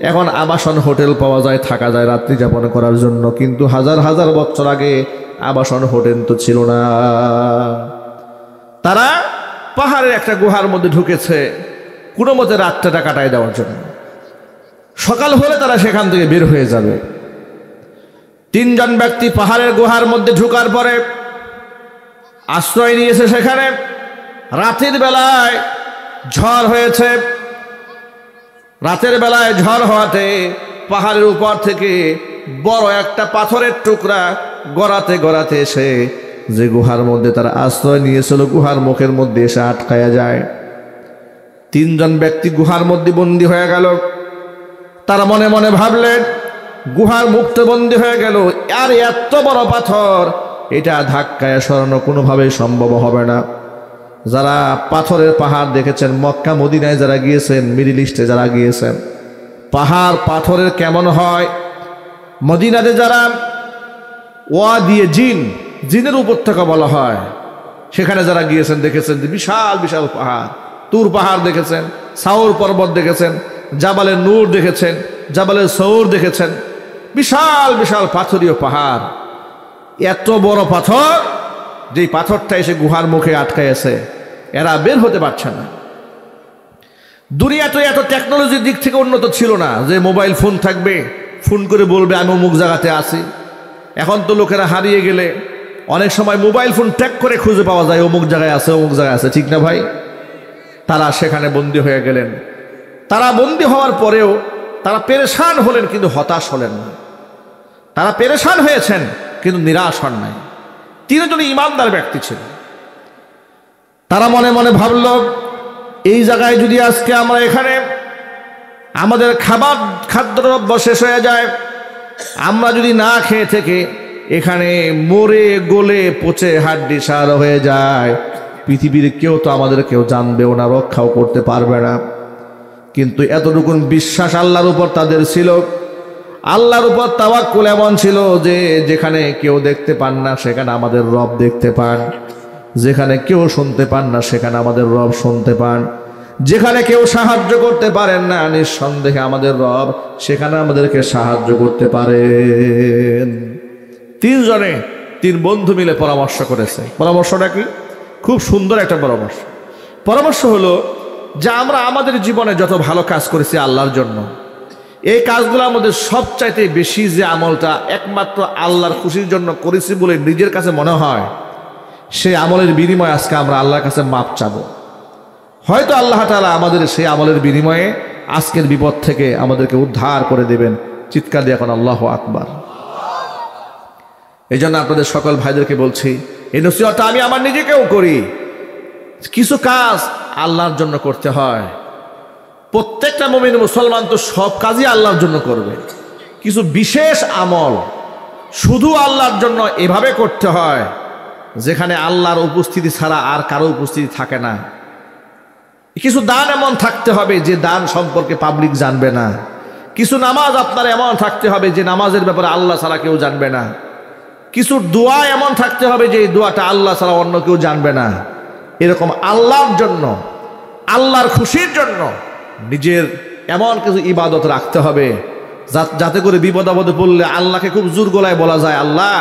এখন আবাসন হোটেল পাওয়া যায়, থাকা যায় রাত্রি যাপন করার জন্য। কিন্তু হাজার হাজার বছর আগে আবাসন হোটেল তো ছিল না। তারা পাহাড়ের একটা গুহার মধ্যে ঢুকেছে কোনো মতে রাতটা কাটায় দেওয়ার জন্য। সকাল হলে তারা সেখান থেকে বের হয়ে যাবে। 3 জন ব্যক্তি পাহাড়ের গুহার মধ্যে ঢুকার পরে আশ্রয় নিয়েছে সেখানে। রাতের বেলায় ঝড় হয়েছে। রাতের বেলায় ঝড় হওয়াতে পাহাড়ের উপর থেকে বড় একটা পাথরের টুকরা গড়াতে গড়াতে এসে যে গুহার মধ্যে তারা আশ্রয় নিয়েছিল গুহার মুখের মধ্যে এসে আটকায়া যায়। 3 জন ব্যক্তি গুহার মধ্যে বন্দী হয়ে গেল। তারা মনে মনে ভাবলেন, গুহার মুক্ত বন্দী হয়ে গেল, আর এত বড় পাথর, এটা ধাক্কায় সরানো কোনোভাবেই সম্ভব হবে না। যারা পাথরের পাহাড় দেখেছেন, মক্কা মদিনায় যারা গিয়েছেন, মিডল ইস্টে যারা গিয়েছেন, পাহাড় পাথরের কেমন হয়, মদিনাতে যারা ওয়াদিয়ে জিনের উপত্যকা বলা হয়, সেখানে যারা গিয়েছেন দেখেছেন যে বিশাল বিশাল পাহাড়। তুর পাহাড় দেখেছেন, সাউর পর্বত দেখেছেন, জাবালে নূর দেখেছেন, জাবালে সৌর দেখেছেন, বিশাল বিশাল পাথরীয় পাহাড়। এত বড় পাথর, যেই পাথরটা এসে গুহার মুখে আটকাইছে, এরা বের হতে পারছে না। দুনিয়া তো এত টেকনোলজির দিক থেকে উন্নত ছিল না যে মোবাইল ফোন থাকবে, ফোন করে বলবে আমি অমুক জায়গাতে আছি। এখন তো লোকেরা হারিয়ে গেলে অনেক সময় মোবাইল ফোন ট্র্যাক করে খুঁজে পাওয়া যায়, অমুক জায়গায় আছে, অমুক জায়গায় আছে, ঠিক না ভাই? তারা সেখানে বন্দী হয়ে গেলেন। তারা বন্দী হওয়ার পরেও তারা পেরেশান হলেন, কিন্তু হতাশ হলেন না। তারা পেরেশান হয়েছেন কিন্তু নিরাশ হন নাই। 3 জন ইমানদার ব্যক্তি ছিল। তারা মনে মনে ভাবল, এই জায়গায় যদি আজকে আমরা এখানে আমাদের খাদ্যদ্রব্য শেষ হয়ে যায়, আমরা যদি না খেয়ে থেকে এখানে মরে গলে পচে হাড্ডি সার হয়ে যায়, পৃথিবীর কেউ তো আমাদের কেউ জানবেও না, রক্ষাও করতে পারবে না। কিন্তু এতটুকু বিশ্বাস আল্লাহর উপর তাদের ছিল। আল্লাহর উপর তাওয়াক্কুল এমন ছিল যে যেখানে কেউ দেখতে পান না সেখানে আমাদের রব দেখতে পান, যেখানে কেউ শুনতে পান না সেখানে আমাদের রব শুনতে পান, যেখানে কেউ সাহায্য করতে পারেন না, নিঃসন্দেহে আমাদের রব সেখানে আমাদেরকে সাহায্য করতে পারেন। তিনজনে, তিন বন্ধু মিলে পরামর্শ করেছে। পরামর্শটা কি? খুব সুন্দর একটা পরামর্শ। পরামর্শ হলো যে আমরা আমাদের জীবনে যত ভালো কাজ করেছি আল্লাহর জন্য, এই কাজগুলোর মধ্যে সবচাইতে বেশি যে আমলটা একমাত্র আল্লাহর খুশির জন্য করেছি বলে নিজের কাছে মনে হয়, সেই আমলের বিনিময়ে আজকে আমরা আল্লাহর কাছে মাপ চাবো। হয়তো আল্লাহ তাআলা আমাদের সেই আমলের বিনিময়ে আজকের বিপদ থেকে আমাদেরকে উদ্ধার করে দেবেন। চিৎকার দিয়ে এখন আল্লাহু আকবার। এই জন্য আপনাদের সকল ভাইদেরকে বলছি, এই নসিহতটা আমি আমার নিজেকেও করি। কিছু কাজ আল্লাহর জন্য করতে হয়। প্রত্যেকটা মুমিন মুসলমান তো সব কাজই আল্লাহর জন্য করবে। কিছু বিশেষ আমল শুধু আল্লাহর জন্য এভাবে করতে হয় যেখানে আল্লাহর উপস্থিতি ছাড়া আর কারো উপস্থিতি থাকে না। কিছু দান এমন থাকতে হবে যে দান সম্পর্কে পাবলিক জানবে না। কিছু নামাজ আপনার এমন থাকতে হবে যে নামাজের ব্যাপারে আল্লাহ ছাড়া কেউ জানবে না। কিছু দোয়া এমন থাকতে হবে যে এই দোয়াটা আল্লাহ ছাড়া অন্য কেউ জানবে না। এরকম আল্লাহর জন্য, আল্লাহর খুশির জন্য নিজের এমন কিছু ইবাদত রাখতে হবে যাতে করে বিপদ আপদে পড়লে আল্লাহকে খুব জোর গলায় বলা যায়, আল্লাহ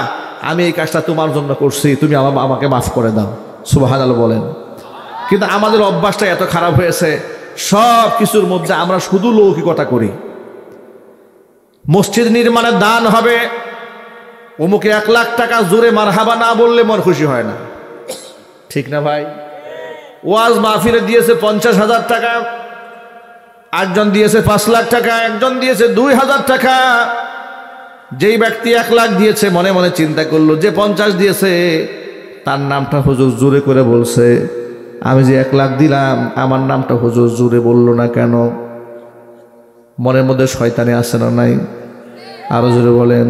আমি এই কাজটা তোমার জন্য করছি, তুমি আমাকে মাফ করে দাও। সুবহানাল্লাহ বলেন। কিন্তু আমাদের অভ্যাসটা এত খারাপ হয়েছে, সব কিছুর মধ্যে আমরা শুধু লৌকিকতা করি। মসজিদ নির্মাণের দান হবে, অমুকে 1 লাখ টাকা জোরে মারহাবা না বললে মন খুশি হয় না, ঠিক না ভাই? ওয়াজ মাহফিলে দিয়েছে 50,000 টাকা, একজন দিয়েছে 5 লাখ টাকা, একজন দিয়েছে 2,000 টাকা। যেই ব্যক্তি 1 লাখ দিয়েছে মনে মনে চিন্তা করলো যে 50 দিয়েছে তার নামটা হুজুর জোরে করে বলছে, আমি যে 1 লাখ দিলাম আমার নামটা হুজুর জোরে বললো না কেন? মনের মধ্যে শয়তানি আছে না নাই? আরো জোরে বলেন।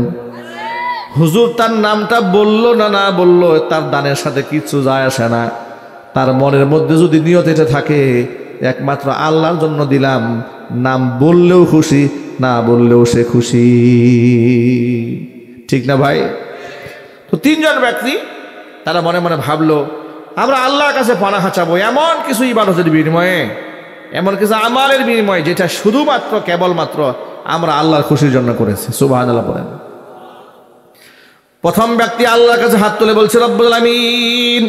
হুজুর তার নামটা বললো না বললো তার দানের সাথে কিছু যায় আসে না। তার মনের মধ্যে যদি নিয়ত এটা থাকে একমাত্র আল্লাহর জন্য দিলাম, নাম বললেও খুশি, না বললেও সে খুশি, ঠিক না ভাই? তো তিনজন ব্যক্তি তারা মনে মনে ভাবলো আমরা আল্লাহর কাছে পানাহা চাবো এমন কিছু ইবাদতের বিনিময়ে, এমন কিছু আমালের বিনিময়ে যেটা শুধুমাত্র কেবলমাত্র আমরা আল্লাহর খুশির জন্য করেছি। সুবহানাল্লাহ বলেন। প্রথম ব্যক্তি আল্লাহর কাছে হাত তুলে বলছে, রব্বুল আলামিন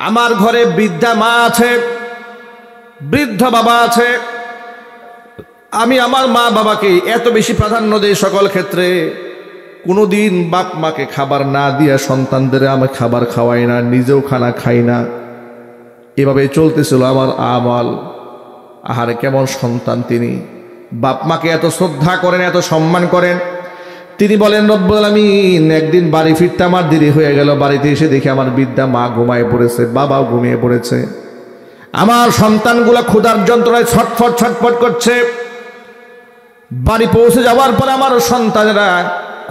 আমার ঘরে বৃদ্ধা মা আছে, বৃদ্ধ বাবা আছে, আমি আমার মা বাবাকে এত বেশি প্রাধান্য দেই সকল ক্ষেত্রে, কোনোদিন বাপ মাকে খাবার না দিয়া সন্তানদের আমি খাবার খাওয়াই না, নিজেও খানা খাই না। এভাবে চলতেছিল আমার আমল। আহারে কেমন সন্তান তিনি! বাপ মাকে এত শ্রদ্ধা করেন, এত সম্মান করেন। তিনি বলেন, রব্বুল আলামিন একদিন বাড়ি ফিরতে আমার দেরি হয়ে গেল। বাড়িতে এসে দেখি আমার বৃদ্ধা মা ঘুমায় পড়েছে, বাবাও ঘুমিয়ে পড়েছে। আমার সন্তানগুলা ক্ষুধার যন্ত্রণায় ছটফট ছটফট করছে। বাড়ি পৌঁছে যাওয়ার পর আমার সন্তানেরা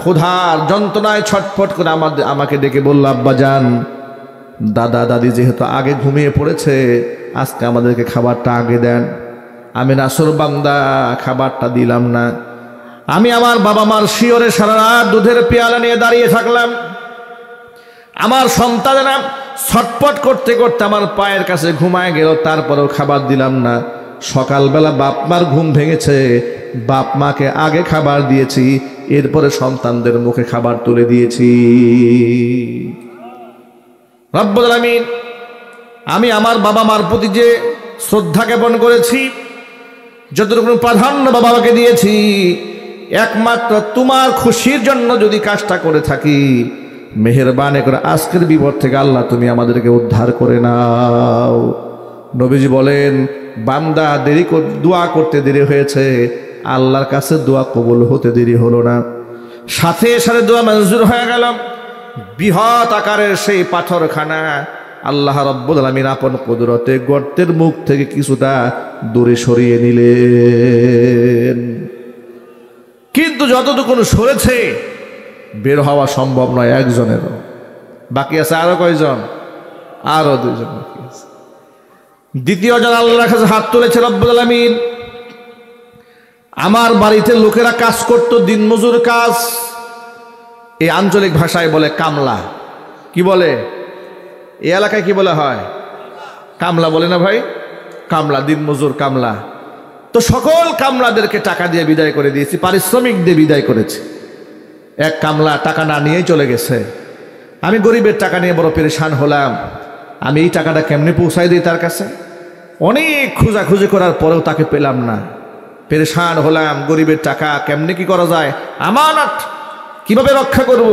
ক্ষুধার যন্ত্রণায় ছটফট করে আমাকে ডেকে বলল, আব্বা যান, দাদা দাদি যেহেতু আগে ঘুমিয়ে পড়েছে আজকে আমাদেরকে খাবারটা আগে দেন। আমি নাসর বান্দা, খাবারটা দিলাম না। আমি আমার বাবা মার শিয়রে সারা রাত দুধের পেয়ালা নিয়ে দাঁড়িয়ে থাকলাম। আমার সন্তানেরা ছটফট করতে করতে আমার পায়ের কাছে ঘুমায় গেল, তারপরেও খাবার দিলাম না। সকালবেলা বাপ মার ঘুম ভেঙেছে, বাপ মাকে আগে খাবার দিয়েছি, এরপরে সন্তানদের মুখে খাবার তুলে দিয়েছি। রব্বুল আলামিন আমি আমার বাবা মার প্রতি যে শ্রদ্ধা জ্ঞাপন করেছি, যতটুকু প্রাধান্য বাবা মাকে দিয়েছি, একমাত্র তোমার খুশির জন্য যদি কাজটা করে থাকি, মেহেরবানি করে আজকের বিপদ থেকে আল্লাহ তুমি আমাদেরকে উদ্ধার করে নাও। নবীজি বলেন, বান্দা দোয়া করতে দেরি হয়েছে, আল্লাহর কাছে দোয়া কবুল হতে দেরি হলো না, সাথে সাথে দোয়া মঞ্জুর হয়ে গেল। বৃহৎ আকারের সেই পাথরখানা আল্লাহ রব্বুল আলামিন আপন কুদরতে গর্তের মুখ থেকে কিছুটা দূরে সরিয়ে নিলেন। কিন্তু যতটুকু সরেছে বের হওয়া সম্ভব নয় একজনেরও। বাকি আছে আরো কয়জন? আরো 2 জন বাকি আছে। দ্বিতীয় জন আল্লাহর কাছে হাত তুলেছে, রব্বুল আলামিন আমার বাড়িতে লোকেরা কাজ করত, দিনমজুর কাজ, এই আঞ্চলিক ভাষায় বলে কামলা। কি বলে? এই এলাকায় কি বলা হয়? কামলা বলে না ভাই? কামলা, দিনমজুর কামলা। তো সকল কামলাদেরকে টাকা দিয়ে বিদায় করে দিয়েছি, পারিশ্রমিক দিয়ে বিদায় করেছি। এক কামলা টাকা না নিয়েই চলে গেছে। আমি গরিবের টাকা নিয়ে বড় পেরেশান হলাম। আমি এই টাকাটা কেমনে পৌঁছাই দিই তার কাছে? অনেক খোঁজাখুঁজি করার পরেও তাকে পেলাম না। পেরেশান হলাম, গরিবের টাকা কেমনে কি করা যায়, আমানত কিভাবে রক্ষা করব।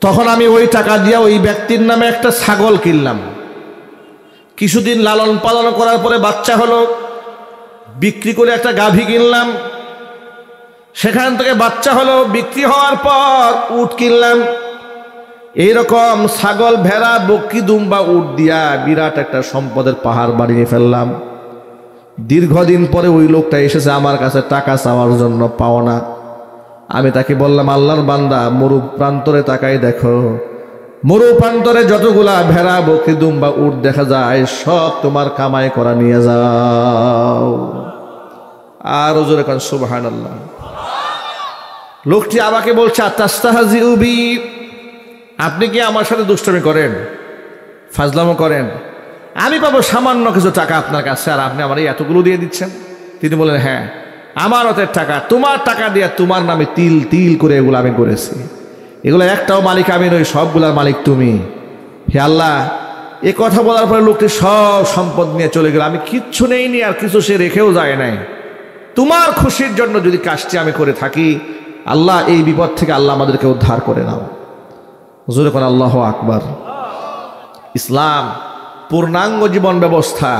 তখন আমি ওই টাকা দিয়ে ওই ব্যক্তির নামে একটা ছাগল কিনলাম। কিছুদিন লালন পালন করার পরে বাচ্চা হলো, বিক্রি করে একটা গাভী কিনলাম। সেখান থেকে বাচ্চা হলো, বিক্রি হওয়ার পর উট কিনলাম। এইরকম ছাগল, ভেড়া, বকরি, দুম্বা, উট দিয়া বিরাট একটা সম্পদের পাহাড় বানিয়ে ফেললাম। দীর্ঘদিন পরে ওই লোকটা এসেছে আমার কাছে টাকা চাওয়ার জন্য, পাওনা। আমি তাকে বললাম, আল্লাহর বান্দা, মরু প্রান্তরে তাকাই দেখো, মরু প্রান্তরে যতগুলা ভেড়া, বকরি, দুম্বা, উট দেখা যায় সব তোমার কামাই করা নিয়ে যাও। আর ওজোরে কান সুবহানাল্লাহ। লোকটি আমাকে বলছে, আতাস্তাহজিউ বি, আপনি কি আমার সাথে দুষ্টমি করেন, ফাজলামো করেন? আমি পাবো সামান্য কিছু টাকা আপনার কাছে, আর আপনি আমার এতগুলো দিয়ে দিচ্ছেন। তিনি বলেন, হ্যাঁ, আমানতের টাকা, তোমার টাকা দিয়ে তোমার নামে তিল তিল করে এগুলো আমি করেছি। এগুলো একটাও মালিক আমি নই, সবগুলার মালিক তুমি। হে আল্লাহ, এ কথা বলার পরে লোকটি সব সম্পদ নিয়ে চলে গেল। আমি কিচ্ছু নেইনি, আর কিছু সে রেখেও যায় নাই। তোমার খুশির জন্য যদি কাজটি আমি করে থাকি, আল্লাহ এই বিপদ থেকে আল্লাহ আমাদেরকে উদ্ধার করে নাও। হুজুর কোন আল্লাহু আকবার। ইসলাম পূর্ণাঙ্গ জীবন ব্যবস্থা।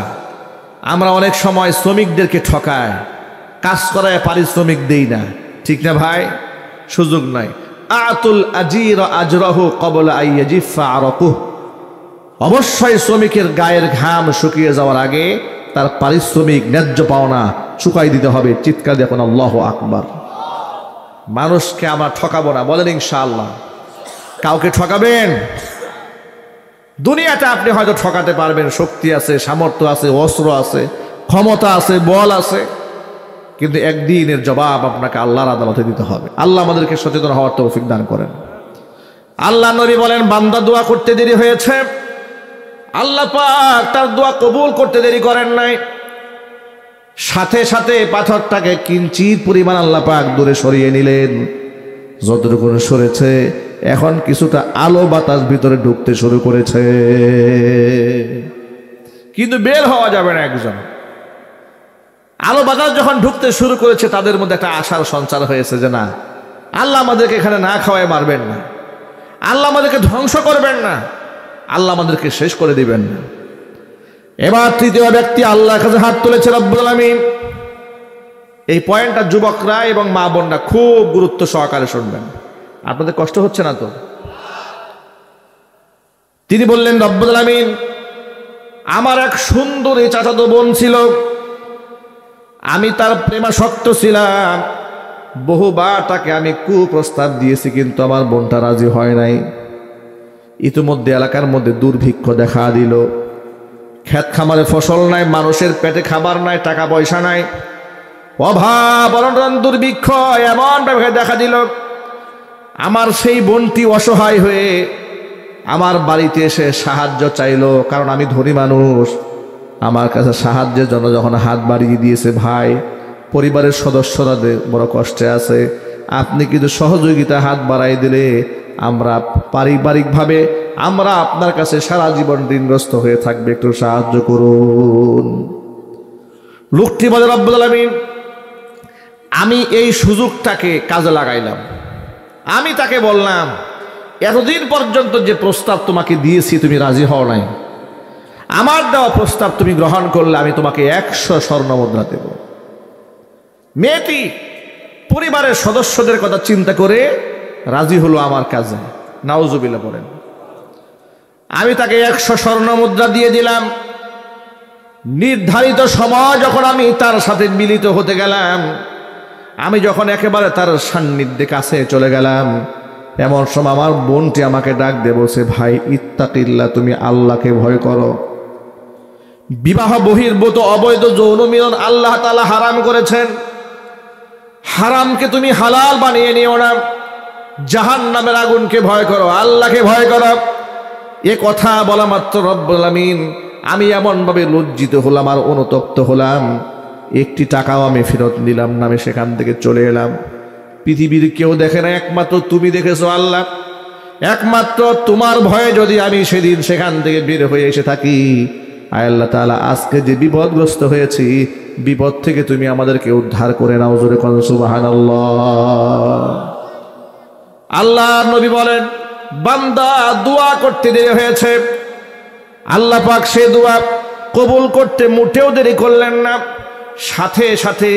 আমরা অনেক সময় শ্রমিকদেরকে ঠকায়, কাজ করায় পারিশ্রমিক দেই না, ঠিক না ভাই? সুযোগ নাই। আতুল আজির আজরাহু ক্বাবলা আইয়াজিফা আরাকুহু, অবশ্যই শ্রমিকের গায়ের ঘাম শুকিয়ে যাওয়ার আগে তার পারিশ্রমিক ন্যায্য পাওনা চুকাই দিতে হবে। চিৎকার দেখুন আল্লাহু আকবার। মানুষকে আমরা ঠকাবো না, বলেন ইনশাআল্লাহ। কাউকে ঠকাবেন? দুনিয়াতে আপনি হয়তো ঠকাতে পারবেন, শক্তি আছে, সামর্থ্য আছে, অস্ত্র আছে, ক্ষমতা আছে, বল আছে, কিন্তু একদিনের জবাব আপনাকে আল্লাহর আদালতে দিতে হবে। আল্লাহ আমাদেরকে সচেতন হওয়ার তৌফিক দান করেন। আল্লাহ নবী বলেন, বান্দা দোয়া করতে দেরি হয়েছে, আল্লাহ পাক তার দোয়া কবুল করতে দেরি করেন নাই। সাথে সাথে পাথরটাকে কিঞ্চিত পরিমাণ আল্লাহ পাক দূরে সরিয়ে নিলেন। যতটুকু সরেছে, এখন কিছুটা আলো বাতাস ভিতরে ঢুকতে শুরু করেছে, কিন্তু বের হওয়া যাবে না। একজন আলো বাতাস যখন ঢুকতে শুরু করেছে, তাদের মধ্যে একটা আশার সঞ্চার হয়েছে যে না, আল্লাহ আমাদেরকে এখানে না খাওয়ায় মারবেন না, আল্লাহ আমাদেরকে ধ্বংস করবেন না, আল্লাহ আমাদেরকে শেষ করে দিবেন না। এবার তৃতীয় ব্যক্তি আল্লাহর কাছে হাত তুলেছে, রব্বুল আলামিন। এই পয়েন্টটা যুবকরা এবং মা বোনরা খুব গুরুত্ব সহকারে শুনবেন, আপনাদের কষ্ট হচ্ছে না তো? তিনি বললেন, রব্বুল আলামিন, আমার এক সুন্দরী চাচাতো বোন ছিল, আমি তার প্রেমাসক্ত ছিলাম, বহুবার তাকে আমি কুপ্রস্তাব দিয়েছি, কিন্তু আমার বোনটা রাজি হয় নাই। ইতিমধ্যে এলাকার মধ্যে দুর্ভিক্ষ দেখা দিল, ক্ষেত খামারে ফসল নাই, মানুষের পেটে খাবার নাই, টাকা পয়সা নাই, অভাব অনটন দুর্ভিক্ষ এমন ভাবে দেখা দিল। আমার সেই বোনটি অসহায় হয়ে আমার বাড়িতে এসে সাহায্য চাইলো, কারণ আমি ধনী মানুষ। আমার কাছে সাহায্যের জন্য যখন হাত বাড়িয়ে দিয়েছে, ভাই, পরিবারের সদস্যরা বড় কষ্টে আছে, আপনি কিন্তু সহযোগিতা হাত বাড়াই দিলে আমরা পারিবারিকভাবে আমরা আপনার কাছে সারা জীবন ঋণগ্রস্ত হয়ে থাকবে, একটু সাহায্য করুন। লোকটি বলে, রব্বুল আলামিন, আমি এই সুযোগটাকে কাজে লাগাইলাম। আমি তাকে বললাম, এতদিন পর্যন্ত যে প্রস্তাব তোমাকে দিয়েছি তুমি রাজি হও নাই, আমার দেওয়া প্রস্তাব তুমি গ্রহণ করলে আমি তোমাকে 100 স্বর্ণ মুদ্রা দেব। মেয়েটি পরিবারের সদস্যদের কথা চিন্তা করে রাজি হলো আমার কাজে। নাউজুবিল্লাহ বলেন। আমি তাকে 100 স্বর্ণ মুদ্রা দিয়ে দিলাম। নির্ধারিত সময় যখন আমি তার সাথে মিলিত হতে গেলাম, আমি যখন একেবারে তার সান্নিধ্যে কাছে চলে গেলাম, এমন সময় আমার বোনটি আমাকে ডাক দিয়ে বলছে, ভাই, ইত্তাকিল্লাহ, তুমি আল্লাহকে ভয় করো। বিবাহ বহির্ভূত অবৈধ যৌন মিলন আল্লাহ তাআলা হারাম করেছেন। হারামকে তুমি হালাল বানিয়ে নিও না। জাহান্নামের আগুনকে ভয় করো, আল্লাহকে ভয় করো। এ কথা বলা মাত্র রব্বুল আলামিন আমি এমনভাবে লজ্জিত হলাম আর অনুতপ্ত হলাম, একটি টাকাও আমি ফেরত নিলাম না, আমি সেখান থেকে চলে এলাম। পৃথিবীর কেউ দেখে না, একমাত্র তুমি দেখেছো আল্লাহ। একমাত্র তোমার ভয়ে যদি আমি সেদিন সেখান থেকে বের হয়ে এসে থাকি, আয় আল্লাহ তাআলা, আজকে যে বিপদগ্রস্ত হয়েছি, বিপদ থেকে তুমি আমাদেরকে উদ্ধার করে নাও। জোরে কোন সুবহানাল্লাহ। আল্লাহ নবী বলেন, বান্দা দোয়া করতে দেরি হয়েছে, আল্লাহ পাক সে দোয়া কবুল করতে মোটেও দেরি করলেন না। সাথে সাথে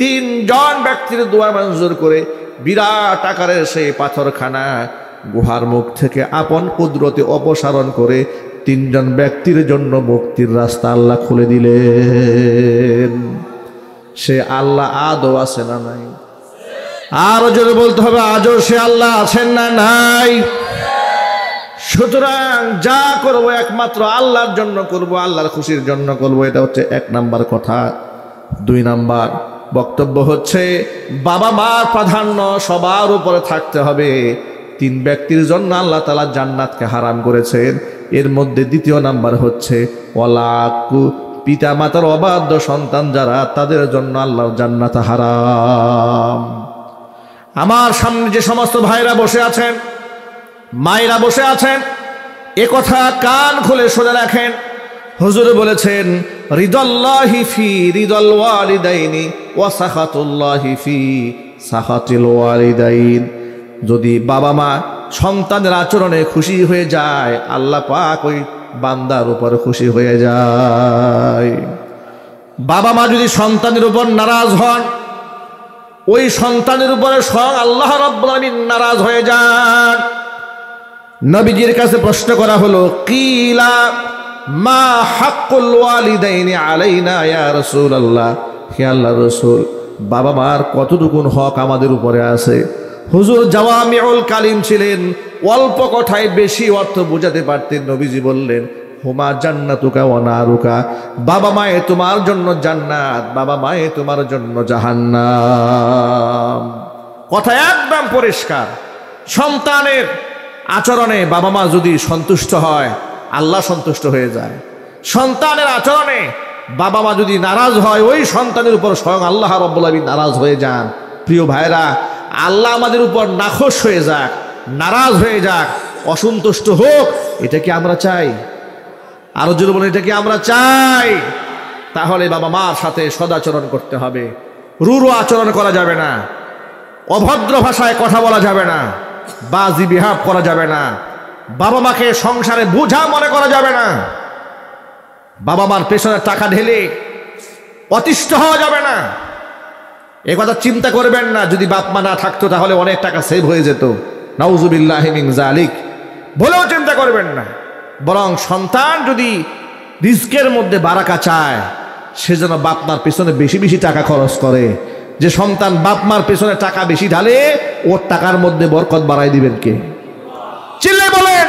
3 জন ব্যক্তির দোয়া মঞ্জুর করে বিরাট আকারের সেই পাথরখানা গুহার মুখ থেকে আপন কুদরতে অপসারণ করে 3 জন ব্যক্তির জন্য মুক্তির রাস্তা আল্লাহ খুলে দিলেন। সে আল্লাহ আদৌ আছে না নাই? আরো জোরে বলতে হবে, আজও সে আল্লাহ আছেন না নাই? সুতরাং যা করবো একমাত্র আল্লাহর জন্য করব, আল্লাহর খুশির জন্য করব। এটা হচ্ছে 1 নাম্বার কথা। 2 নাম্বার বক্তব্য হচ্ছে, বাবা মার প্রাধান্য সবার উপরে থাকতে হবে। 3 ব্যক্তির জন্য আল্লাহ তাআলা জান্নাতকে হারাম করেছেন। এর মধ্যে 2 নাম্বার হচ্ছে ওয়ালাকু, পিতা মাতার অবাধ্য সন্তান যারা, তাদের জন্য আল্লাহর জান্নাত হারাম। আমার সামনে যে সমস্ত ভাইরা বসে আছেন, মায়েরা বসে আছেন, এ কথা কান খুলে শুনে রাখেন। হুজুর বলেছেন, রিদাল্লাহি ফি রিদাল ওয়ালিদাইনি ওয়া সাখাতুল্লাহি ফি সাখাতিল ওয়ালিদাইন। যদি বাবা মা সন্তানের আচরণে খুশি হয়ে যায়, আল্লাহ পাক ওই বান্দার উপর খুশি হয়ে যায়। বাবা মা যদি সন্তানের উপর নারাজ হন, ওই সন্তানের উপরে স্বয়ং আল্লাহ রাব্বুল আলামিন নারাজ হয়ে যান। নবীজির কাছে প্রশ্ন করা হলো, কিলা মা হাক্কুল ওয়ালিদাইনি আলাইনা ইয়া রাসূলুল্লাহ, হে আল্লাহর রাসূল, বাবা মার কতটুকু হক আমাদের উপরে আছে? হুজুর জাওয়ামিউল কালিম ছিলেন, অল্প কথায় বেশি অর্থ বোঝাতে পারতেন। নবীজি বললেন, হুমা জান্নাতুকা ওয়া নারুকা, বাবা মায়ে তোমার জন্য জান্নাত, বাবা মায়ে তোমার জন্য জাহান্নাম। কথা একদম পরিষ্কার। সন্তানের আচরণে বাবা মা যদি সন্তুষ্ট হয়, আল্লাহ সন্তুষ্ট হয়ে যায়। সন্তানের আচরণে বাবা মা যদি নারাজ হয়, ওই সন্তানের উপর স্বয়ং আল্লাহ রাব্বুল আলামিন নারাজ হয়ে যান। প্রিয় ভাইরা, আল্লাহ আমাদের উপর নাখোশ হয়ে যাক, নারাজ হয়ে যাক, অসন্তুষ্ট হোক, এটা কি আমরা চাই? আরো জোরে বলেন, এটা কি আমরা চাই? তাহলে বাবা মার সাথে সদাচরণ করতে হবে। রূঢ় আচরণ করা যাবে না, অভদ্র ভাষায় কথা বলা যাবে না, বাজি বিহাব করা যাবে না, বাবা মাকে সংসারে বোঝা মনে করা যাবে না, বাবা মার পেছনে টাকা ঢেলে অতিষ্ঠ হওয়া যাবে না। এ কথা চিন্তা করবেন না, যদি বাপ মা না থাকতো তাহলে অনেক টাকা সেভ হয়ে যেত, নাউজুবিল্লাহি মিন যালিক, বলেও চিন্তা করবেন না। বরং সন্তান যদি রিজকের মধ্যে বারাকা চায়, সেজন্য বাপ মার পেছনে বেশি বেশি টাকা খরচ করে। যে সন্তান বাপ মার পেছনে টাকা বেশি ঢালে, ওর টাকার মধ্যে বরকত বাড়াই দিবেন কে? চিল্লে বলেন।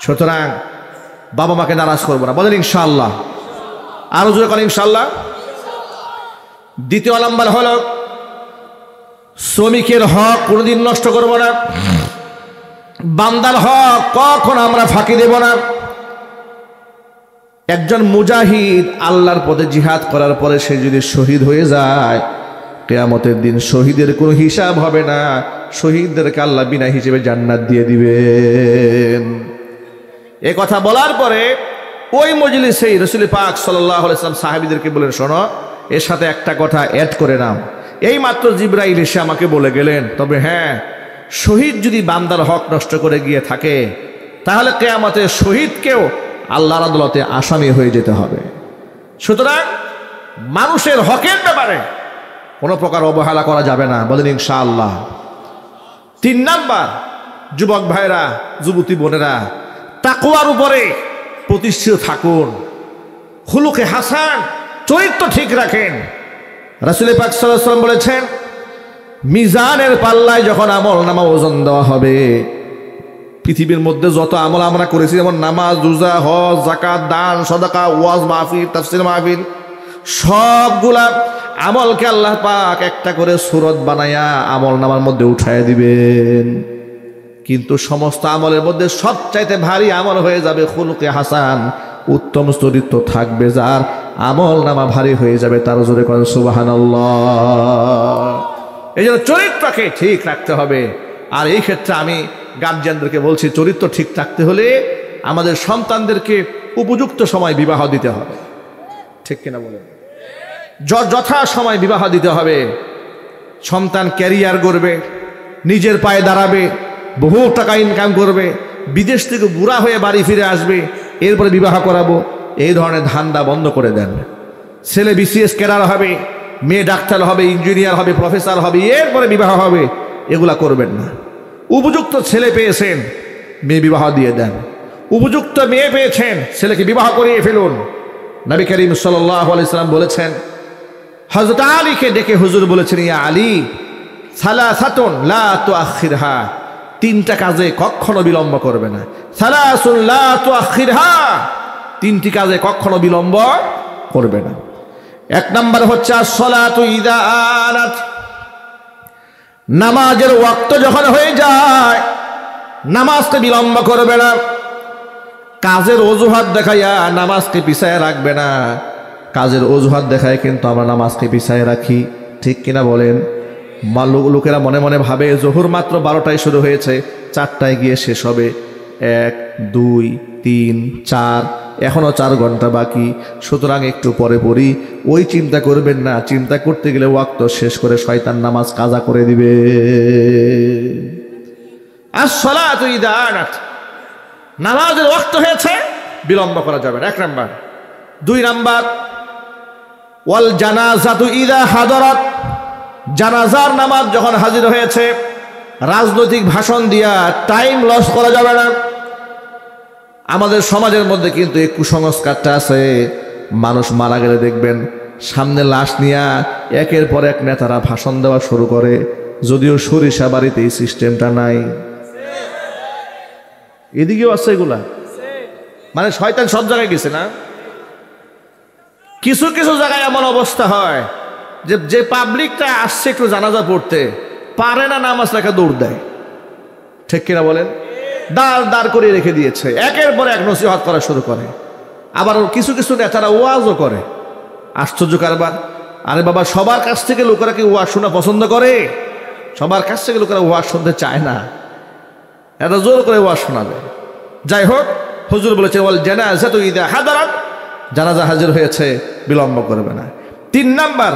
সুতরাং বাবা মাকে নারাজ করবো না, বলেন ইনশাআল্লাহ। আরো জোরে করেন ইনশাআল্লাহ। 2 নাম্বার হলো, শ্রমিকের হক কোনোদিন নষ্ট করব না, বান্দার হক কখন আমরা ফাঁকি দেব না। একজন মুজাহিদ আল্লাহর পথে জিহাদ করার পরে সে যদি শহীদ হয়ে যায়, কিয়ামতের দিন শহীদের কোনো হিসাব হবে না, শহীদদেরকে আল্লাহ বিনা হিসেবে জান্নাত দিয়ে দিবেন। এ কথা বলার পরে ওই মজলিসে রাসূল পাক সাল্লাল্লাহু আলাইহি ওয়াসাল্লাম সাহাবীদেরকে বলেন, শোনো, এর সাথে একটা কথা অ্যাড করে নাও। এই মাত্র জিবরাইল এসে আমাকে বলে গেলেন, তবে হ্যাঁ, শহীদ যদি বান্দার হক নষ্ট করে গিয়ে থাকে, তাহলে কিয়ামতে শহীদকেও আল্লাহর আদালতে আসামি হয়ে যেতে হবে। সুতরাং মানুষের হকের ব্যাপারে কোনো প্রকার অবহেলা করা যাবে না, বলেন ইনশাআল্লাহ। 3 নাম্বার, যুবক ভাইরা, যুবতী বোনেরা, তাকওয়ার উপরে প্রতিষ্ঠিত থাকুন, খুলুকে হাসান, চরিত্র ঠিক রাখেন। রাসূল পাক সাল্লাল্লাহু আলাইহি ওয়াসাল্লাম বলেছেন, মিজানের পাল্লায় যখন আমল নামা ওজন দেওয়া হবে, পৃথিবীর মধ্যে যত আমল আমরা করেছি, যেমন নামাজ, রোজা, হজ, যাকাত, দান, সাদাকা, ওয়াজ মাহফিল, তাফসীর মাহফিল, সবগুলা আমলকে আল্লাহ পাক একটা করে সূরত বানায়া আমল নামার মধ্যে উঠায় দিবেন। কিন্তু সমস্ত আমলের মধ্যে সবচাইতে ভারী আমল হয়ে যাবে খুলুকে হাসান, উত্তম চরিত্র থাকবে যার, আমল নামা ভারী হয়ে যাবে তার। জোরে করেন সুবহানাল্লাহ। এই জন্য চরিত্রকে ঠিক রাখতে হবে। আর এই ক্ষেত্রে আমি গার্জিয়ানদেরকে বলছি, চরিত্র ঠিক রাখতে হলে আমাদের সন্তানদেরকে উপযুক্ত সময় বিবাহ দিতে হবে। ঠিক কিনা বলেন? যথা সময় বিবাহ দিতে হবে। সন্তান ক্যারিয়ার করবে, নিজের পায়ে দাঁড়াবে, বহু টাকা ইনকাম করবে, বিদেশ থেকে বুড়া হয়ে বাড়ি ফিরে আসবে, এরপরে বিবাহ করাবো, এই ধরনের ধান্দা বন্ধ করে দেন। ছেলে বিসিএস ক্যাডার হবে, মেয়ে ডাক্তার হবে, ইঞ্জিনিয়ার হবে, প্রফেসর হবে, এরপরে বিবাহ হবে, এগুলা করবেন না। উপযুক্ত ছেলে পেয়েছেন, মেয়ে বিবাহ দিয়ে দেন। উপযুক্ত মেয়ে পেয়েছেন, ছেলেকে বিবাহ করিয়ে ফেলুন। নবী করিম সাল্লাল্লাহু আলাইহি সাল্লাম বলেছেন, হযরত আলীকে ডেকে হুজুর বলেছেন, ইয়া আলী সালাসাতুন লা তুআখিরহা, তিনটা কাজে কখনো বিলম্ব করবে না। সালাসুন লা তুআখিরহা, তিনটি কাজে কখনো বিলম্ব করবে না। এক নাম্বার হচ্ছে as-সালাতু ইযা আনাত, নামাজের ওয়াক্ত যখন হয়ে যায় নামাজকে বিলম্ব করবে না। কাজের অজুহাত দেখাইয়া নামাজকে পিছায় রাখবে না। কাজের অজুহাত দেখায় কিন্তু আমরা নামাজকে পিছায় রাখি। ঠিক কিনা বলেন? লোকেরা মনে মনে ভাবে জোহর মাত্র 12টায় শুরু হয়েছে, 4টায় গিয়ে শেষ হবে। 1, 2, 3, 4, এখনো 4 ঘন্টা বাকি, সুতরাং একটু পরে পড়ি। ওই চিন্তা করবেন না। চিন্তা করতে গেলে ওয়াক্ত শেষ করে শয়তান নামাজ কাজা করে দিবে। as-salatu idha anat, নামাজের ওয়াক্ত হয়েছে, বিলম্ব করা যাবে না। 1 নাম্বার। 2 নাম্বার, ওয়াল জানাজাতু ইযা হাদারাত, জানাজার নামাজ যখন হাজির হয়েছে, রাজনৈতিক ভাষণ দিয়া টাইম লস করা যাবে না। আমাদের সমাজের মধ্যে কিন্তু এই কুসংস্কারটা আছে। মানুষ মারা গেলে দেখবেন সামনে লাশ নিয়ে একের পর এক নেতারা ভাষণ দেওয়া শুরু করে, যদিও সরিষা বাড়িতে এই সিস্টেমটা নাই। এদিকেও আছে এগুলা, মানে শয়তান সব জায়গায় গেছে না। কিছু কিছু জায়গায় এমন অবস্থা হয় যে পাবলিকটা আসছে একটু জানাজা পড়তে, পারে না নামাজ লেখা, দৌড় দেয়। ঠিক কিনা বলেন? দাঁড় করে রেখে দিয়েছে, একের পর এক নসিহত করা শুরু করে। আবার কিছু কিছু নেতারা ওয়াজও করে। আশ্চর্য কারবার। আরে বাবা, সবার কাছ থেকে লোকেরা কি ওয়াজ শোনা পছন্দ করে? সবার কাছ থেকে লোকেরা ওয়াজ শুনতে চায় না। এটা জোর করে ওয়াজ শোনাবে। যাই হোক, হুজুর বলেছে ওয়াল জানাজাতু ইযা হাদারাত, জানাজা হাজির হয়েছে, বিলম্ব করবে না। 3 নাম্বার,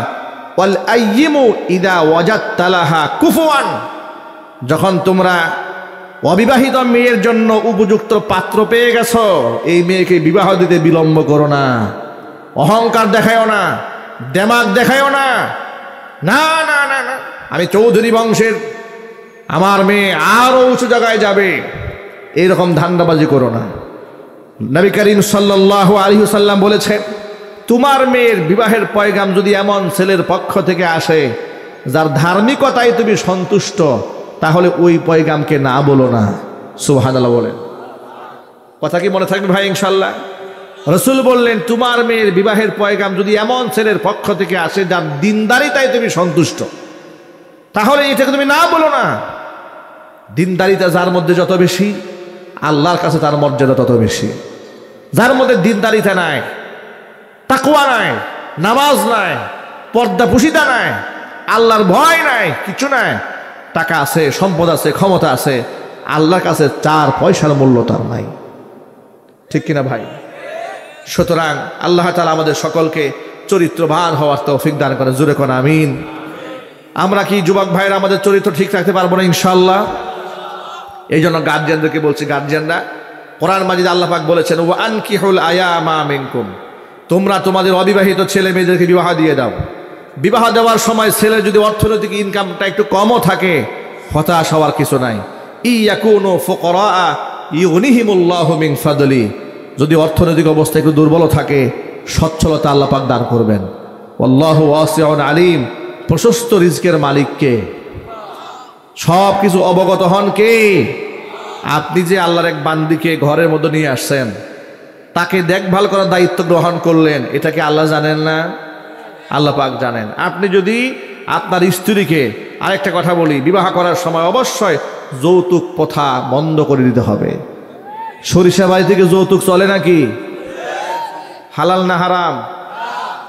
ওয়াল আইয়িমু ইযা ওয়াজাদতা লাহা কুফুয়ান, যখন তোমরা অবিবাহিত মেয়ের জন্য উপযুক্ত পাত্র পেয়ে গেছো, এই মেয়েকে বিবাহ দিতে বিলম্ব করো না। অহংকার দেখায়ও না, দেমাগ দেখায়ও না। না না না না, আমি চৌধুরী বংশের, আমার মেয়ে আরো উঁচু জায়গায় যাবে, এইরকম ধান্দাবাজি করো না। নবী করিম সাল্লাল্লাহু আলাইহি ওয়াসাল্লাম বলেছেন, তোমার মেয়ের বিবাহের পয়গাম যদি এমন ছেলের পক্ষ থেকে আসে যার ধার্মিকতায় তুমি সন্তুষ্ট, তাহলে ওই পয়গামকে না বলো না। সুবহানাল্লাহ বলেন। কথা কি মনে থাকবে ভাই? ইনশাল্লাহ। রাসূল বললেন, তোমার মেয়ের বিবাহের পয়গাম যদি এমন ছেলের পক্ষ থেকে আসে যার দিনদারিতায় তুমি সন্তুষ্ট, তাহলে এটাকে তুমি না বলো না। দিনদারিতা যার মধ্যে যত বেশি, আল্লাহর কাছে তার মর্যাদা তত বেশি। যার মধ্যে দিনদারিতা নাই, তাকওয়া নাই, নামাজ নাই, পর্দাপুশিতা নাই, আল্লাহর ভয় নাই, কিছু নাই, টাকা আছে, সম্পদ আছে, ক্ষমতা আছে, আল্লাহর কাছে 4 পয়সার মূল্য তার নাই। ঠিক কিনা ভাই? সুতরাং আল্লাহ তাআলা আমাদের সকলকে চরিত্রবান হওয়ার তৌফিক দান করেন। জোরে কোন আমিন। আমরা কি যুবক ভাইরা আমাদের চরিত্র ঠিক রাখতে পারবো না? ইনশাআল্লাহ। এই জন্য গার্জিয়ানদেরকে বলছি, গার্জিয়ানরা, কোরআন মাজিদ আল্লাহ পাক বলেছেন, ওয়া আনকিহুল আয়ামা মিনকুম, তোমরা তোমাদের অবিবাহিত ছেলে মেয়েদেরকে বিবাহ দিয়ে দাও। বিবাহ দেওয়ার সময় ছেলের যদি অর্থনৈতিক ইনকামটা একটু কমও থাকে, হতাশ হওয়ার কিছু নাই। ইয়াকুনু ফুকারা ইউগনিহিমুল্লাহু মিন ফাদলি, যদি অর্থনৈতিক অবস্থা একটু দুর্বল থাকে, সচ্ছলতা আল্লাহ পাক দান করবেন। আল্লাহু ওয়াসিউন আলিম, প্রশস্ত রিজকের মালিক কে? সব কিছু অবগত হন কে? আপনি যে আল্লাহর এক বান্দিকে ঘরের মধ্যে নিয়ে আসছেন, তাকে দেখভাল করার দায়িত্ব গ্রহণ করলেন, এটাকে আল্লাহ জানেন না? আল্লাহ পাক জানেন। আপনি যদি আপনার স্ত্রীকে, আরেকটা কথা বলি, বিবাহ করার সময় অবশ্যই যৌতুক প্রথা বন্ধ করে দিতে হবে। সরিষা বাড়ি থেকে যৌতুক চলে নাকি? হালাল না হারাম?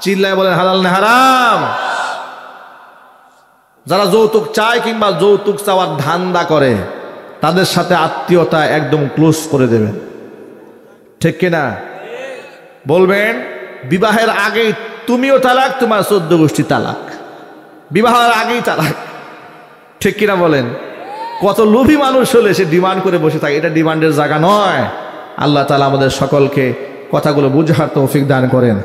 চিল্লায় বলেন হালাল না হারাম? যারা যৌতুক চায় কিংবা যৌতুক চাওয়ার ধান্দা করে তাদের সাথে আত্মীয়তা একদম ক্লোজ করে দেবেন, ঠিক কিনা? বলবেন বিবাহের আগেই তুমিও তালাক, তোমার 14 গোষ্ঠী তালাক, বিবাহের আগেই তালাক, ঠিক কিনা বলেন? কত লোভী মানুষ হলে সে ডিমান্ড করে বসে থাকে, এটা ডিমান্ডের জায়গা নয়। আল্লাহ তাআলা আমাদের সকলকে কথাগুলো বুঝার তৌফিক দান করেন।